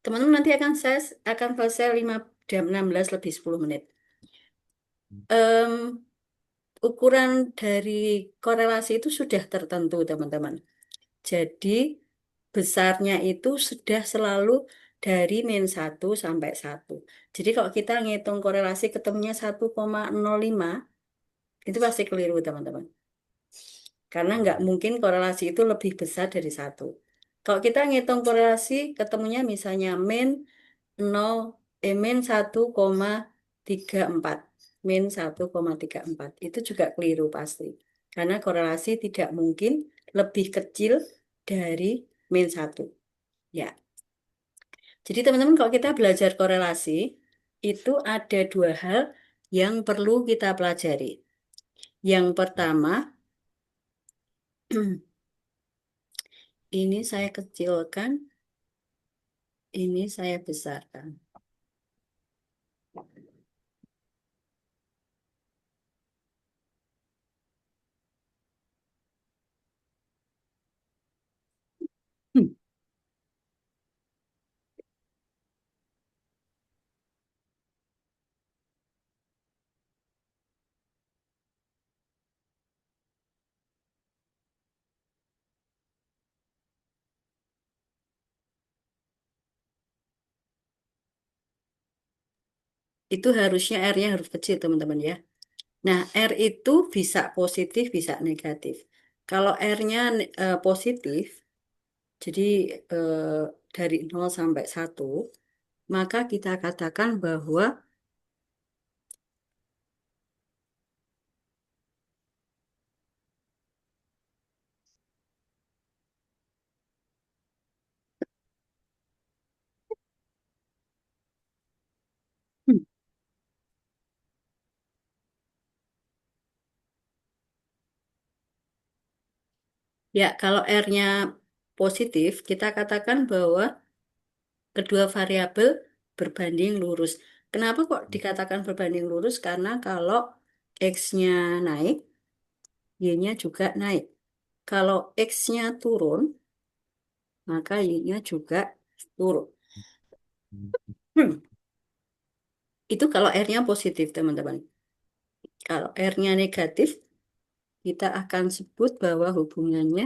teman-teman nanti saya akan selesai 5 jam 16 lebih 10 menit. Em, Ukuran dari korelasi itu sudah tertentu, teman-teman. Jadi, besarnya itu sudah selalu dari min 1 sampai 1. Jadi, kalau kita ngitung korelasi ketemunya 1,05, itu pasti keliru, teman-teman. Karena nggak mungkin korelasi itu lebih besar dari 1. Kalau kita ngitung korelasi, ketemunya misalnya min 0, min 1,34. Min 1,34. Itu juga keliru pasti. Karena korelasi tidak mungkin lebih kecil dari min 1. Ya. Jadi teman-teman kalau kita belajar korelasi, itu ada dua hal yang perlu kita pelajari. Yang pertama, ini saya kecilkan, ini saya besarkan. Hmm. Itu harusnya R-nya harus kecil, teman-teman ya. Nah, R itu bisa positif, bisa negatif. Kalau R-nya positif, jadi eh, dari 0 sampai 1, maka kita katakan bahwa hmm, ya kalau R-nya positif, kita katakan bahwa kedua variabel berbanding lurus. Kenapa kok dikatakan berbanding lurus? Karena kalau X-nya naik, Y-nya juga naik. Kalau X-nya turun, maka Y-nya juga turun. Hmm, Itu kalau R-nya positif, teman-teman. Kalau R-nya negatif, kita akan sebut bahwa hubungannya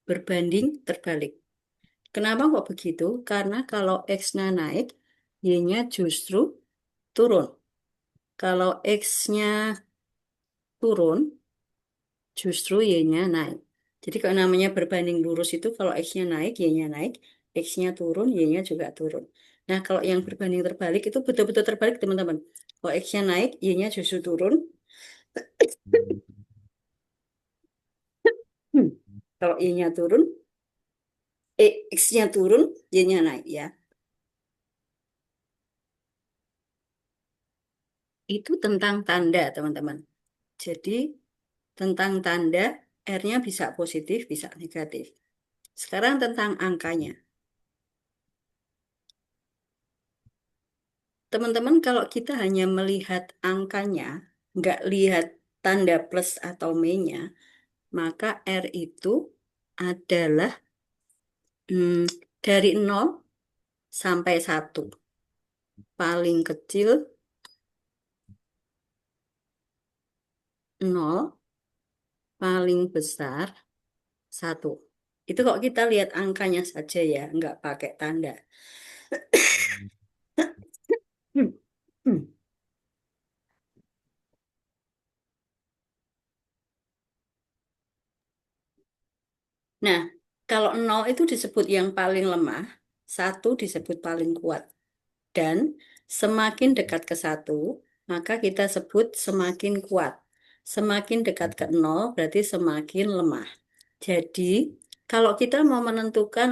berbanding terbalik. Kenapa kok begitu? Karena kalau X-nya naik, Y-nya justru turun. Kalau X-nya turun, justru Y-nya naik. Jadi kalau namanya berbanding lurus itu kalau X-nya naik, Y-nya naik, X-nya turun, Y-nya juga turun. Nah, kalau yang berbanding terbalik itu betul-betul terbalik, teman-teman. Kalau X-nya naik, Y-nya justru turun. Hmm. Kalau Y-nya turun, X-nya turun, Y-nya naik ya. Itu tentang tanda, teman-teman. Jadi, tentang tanda, R-nya bisa positif, bisa negatif. Sekarang tentang angkanya. Teman-teman, kalau kita hanya melihat angkanya, nggak lihat tanda plus atau minusnya, maka R itu adalah hmm, dari 0 sampai 1. Paling kecil 0, paling besar 1. Itu kok kita lihat angkanya saja ya, nggak pakai tanda. Hmm, hmm. Nah, kalau 0 itu disebut yang paling lemah, 1 disebut paling kuat. Dan semakin dekat ke 1, maka kita sebut semakin kuat. Semakin dekat ke 0 berarti semakin lemah. Jadi, kalau kita mau menentukan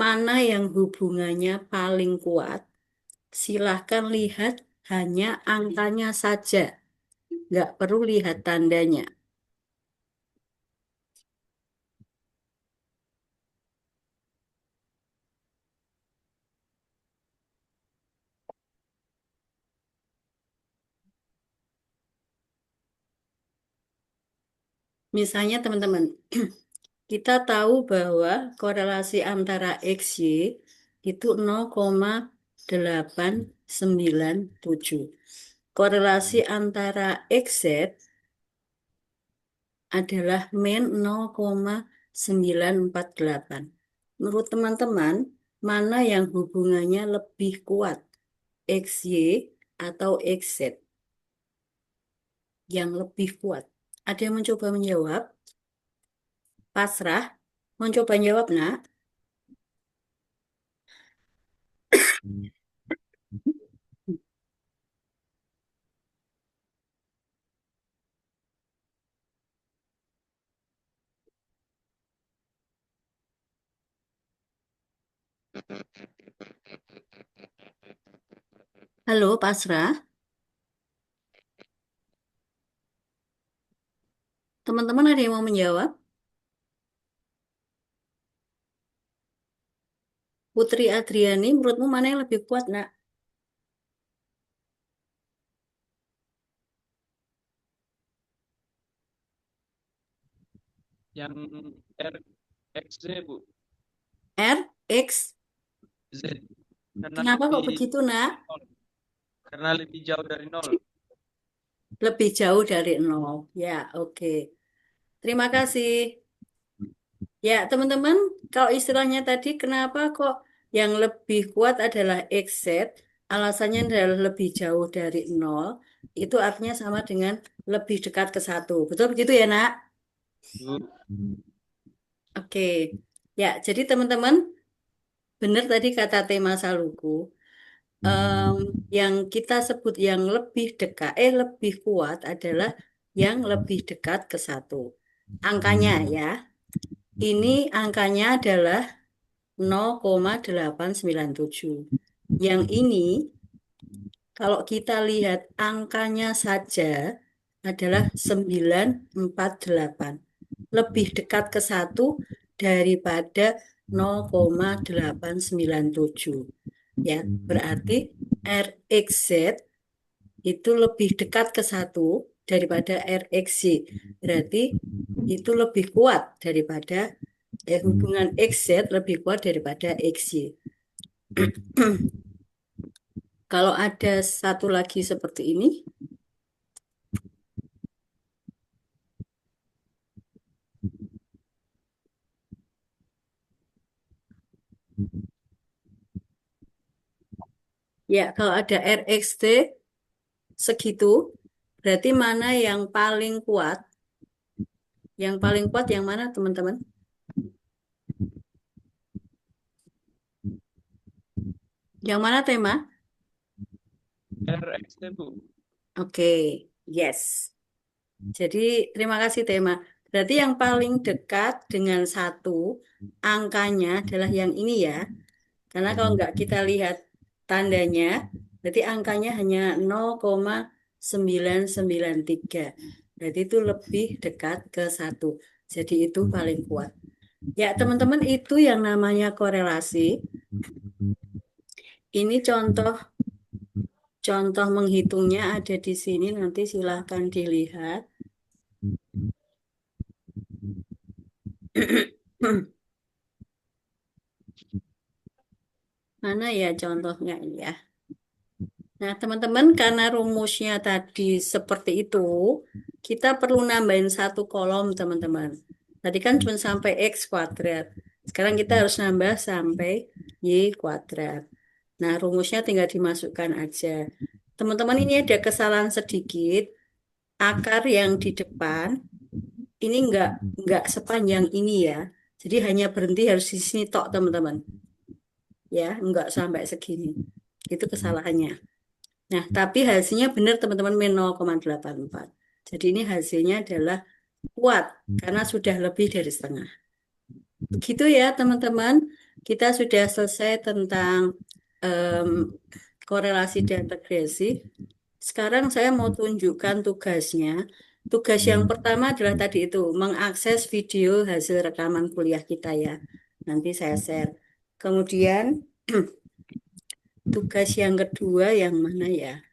mana yang hubungannya paling kuat, silahkan lihat hanya angkanya saja. Nggak perlu lihat tandanya. Misalnya teman-teman, kita tahu bahwa korelasi antara XY itu 0,897. Korelasi antara XZ adalah min 0,948. Menurut teman-teman, mana yang hubungannya lebih kuat? XY atau XZ? Yang lebih kuat. Ada yang mencoba menjawab? Pasrah? Mencoba menjawab, nak? Halo, Pasrah? Teman-teman ada yang mau menjawab? Putri Adriani, menurutmu mana yang lebih kuat, nak? Yang RXZ, Bu. R, X. Z. Karena Kenapa kok lebih begitu, nak? nol. Karena lebih jauh dari 0. Lebih jauh dari 0. Ya, oke. Terima kasih. Ya, teman-teman, kalau istilahnya tadi, kenapa kok yang lebih kuat adalah XZ? alasannya adalah lebih jauh dari 0, itu artinya sama dengan lebih dekat ke 1. Betul begitu ya, Nak? Bu. Oke. Ya, jadi teman-teman, benar tadi kata tema Saluku. Yang kita sebut yang lebih dekat, lebih kuat adalah yang lebih dekat ke 1. Angkanya ya, ini angkanya adalah 0,897. Yang ini, kalau kita lihat angkanya saja adalah 948. Lebih dekat ke 1 daripada 0,897. Ya, berarti RXZ itu lebih dekat ke 1 daripada RXY. Berarti itu lebih kuat daripada hubungan XZ lebih kuat daripada XY. Kalau ada satu lagi seperti ini, ya kalau ada RXT segitu, berarti mana yang paling kuat? Yang paling kuat yang mana, teman-teman? Yang mana tema? RXT, Bu. Oke, yes. Jadi terima kasih tema. Berarti yang paling dekat dengan 1 angkanya adalah yang ini ya. Karena kalau nggak kita lihat tandanya, berarti angkanya hanya 0,993. Berarti itu lebih dekat ke 1. Jadi itu paling kuat. Ya teman-teman, itu yang namanya korelasi. Ini contoh menghitungnya ada di sini, nanti silahkan dilihat. Mana ya contohnya ini ya. Nah, teman-teman, karena rumusnya tadi seperti itu, kita perlu nambahin 1 kolom, teman-teman. Tadi kan cuma sampai X kuadrat. Sekarang kita harus nambah sampai Y kuadrat. Nah, rumusnya tinggal dimasukkan aja. Teman-teman, ini ada kesalahan sedikit. Akar yang di depan, ini nggak sepanjang ini ya. Jadi hanya berhenti harus di sini tok, teman-teman. Ya, nggak sampai segini. Itu kesalahannya. Nah, tapi hasilnya benar teman-teman, 0,84. Jadi ini hasilnya adalah kuat karena sudah lebih dari setengah. Begitu ya teman-teman, kita sudah selesai tentang korelasi dan regresi. Sekarang saya mau tunjukkan tugasnya. Tugas yang pertama adalah tadi itu, mengakses video hasil rekaman kuliah kita ya. Nanti saya share. Kemudian tugas yang kedua yang mana ya?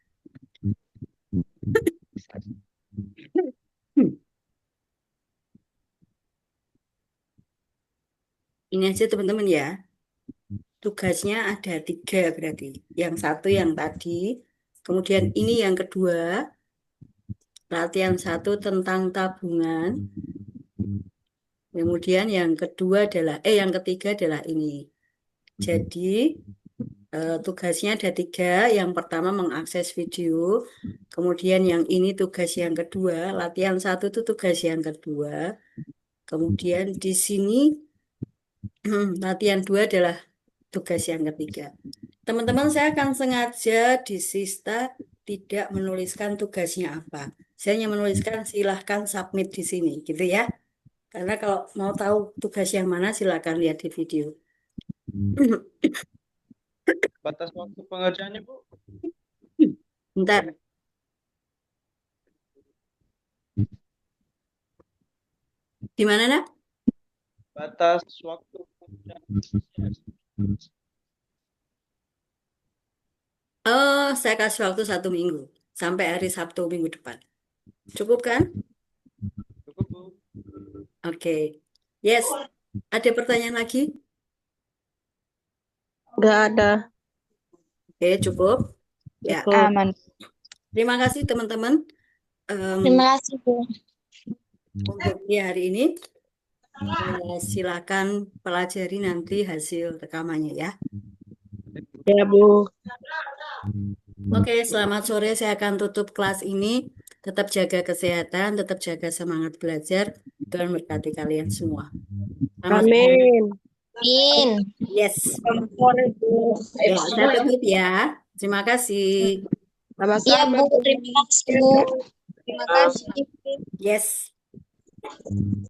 Ini aja teman-teman ya. Tugasnya ada 3 berarti. Yang satu yang tadi. Kemudian ini yang kedua. Latihan 1 tentang tabungan. Kemudian yang kedua adalah, yang ketiga adalah ini. Jadi tugasnya ada 3. Yang pertama mengakses video. Kemudian yang ini tugas yang kedua. Latihan 1 itu tugas yang kedua. Kemudian di sini latihan 2 adalah tugas yang ketiga. Teman-teman, saya akan sengaja di Sista tidak menuliskan tugasnya apa. Saya hanya menuliskan silahkan submit di sini, gitu ya. Karena kalau mau tahu tugas yang mana, silahkan lihat di video. Batas waktu pengerjaannya, Bu. Bentar. Gimana, Nak? Batas waktu pengerjaannya. Oh, saya kasih waktu 1 minggu. Sampai hari Sabtu minggu depan. Cukup kan? Cukup, Bu. Oke. Yes. Ada pertanyaan lagi? Nggak ada. Oke, cukup. Ya. Cukup. Aman. Terima kasih teman-teman. Terima kasih, Bu. Untuk di hari ini, silakan pelajari nanti hasil rekamannya ya. Ya, Bu. Oke, selamat sore. Saya akan tutup kelas ini. Tetap jaga kesehatan, tetap jaga semangat belajar, dan berkati kalian semua. Selamat sore. Amin. Min. Yes. Selamat sore, Bu. Ya, saya tutup ya. Terima kasih. Iya, Sama-sama, Bu. Bu. Terima kasih, Bu. Terima kasih. Yes.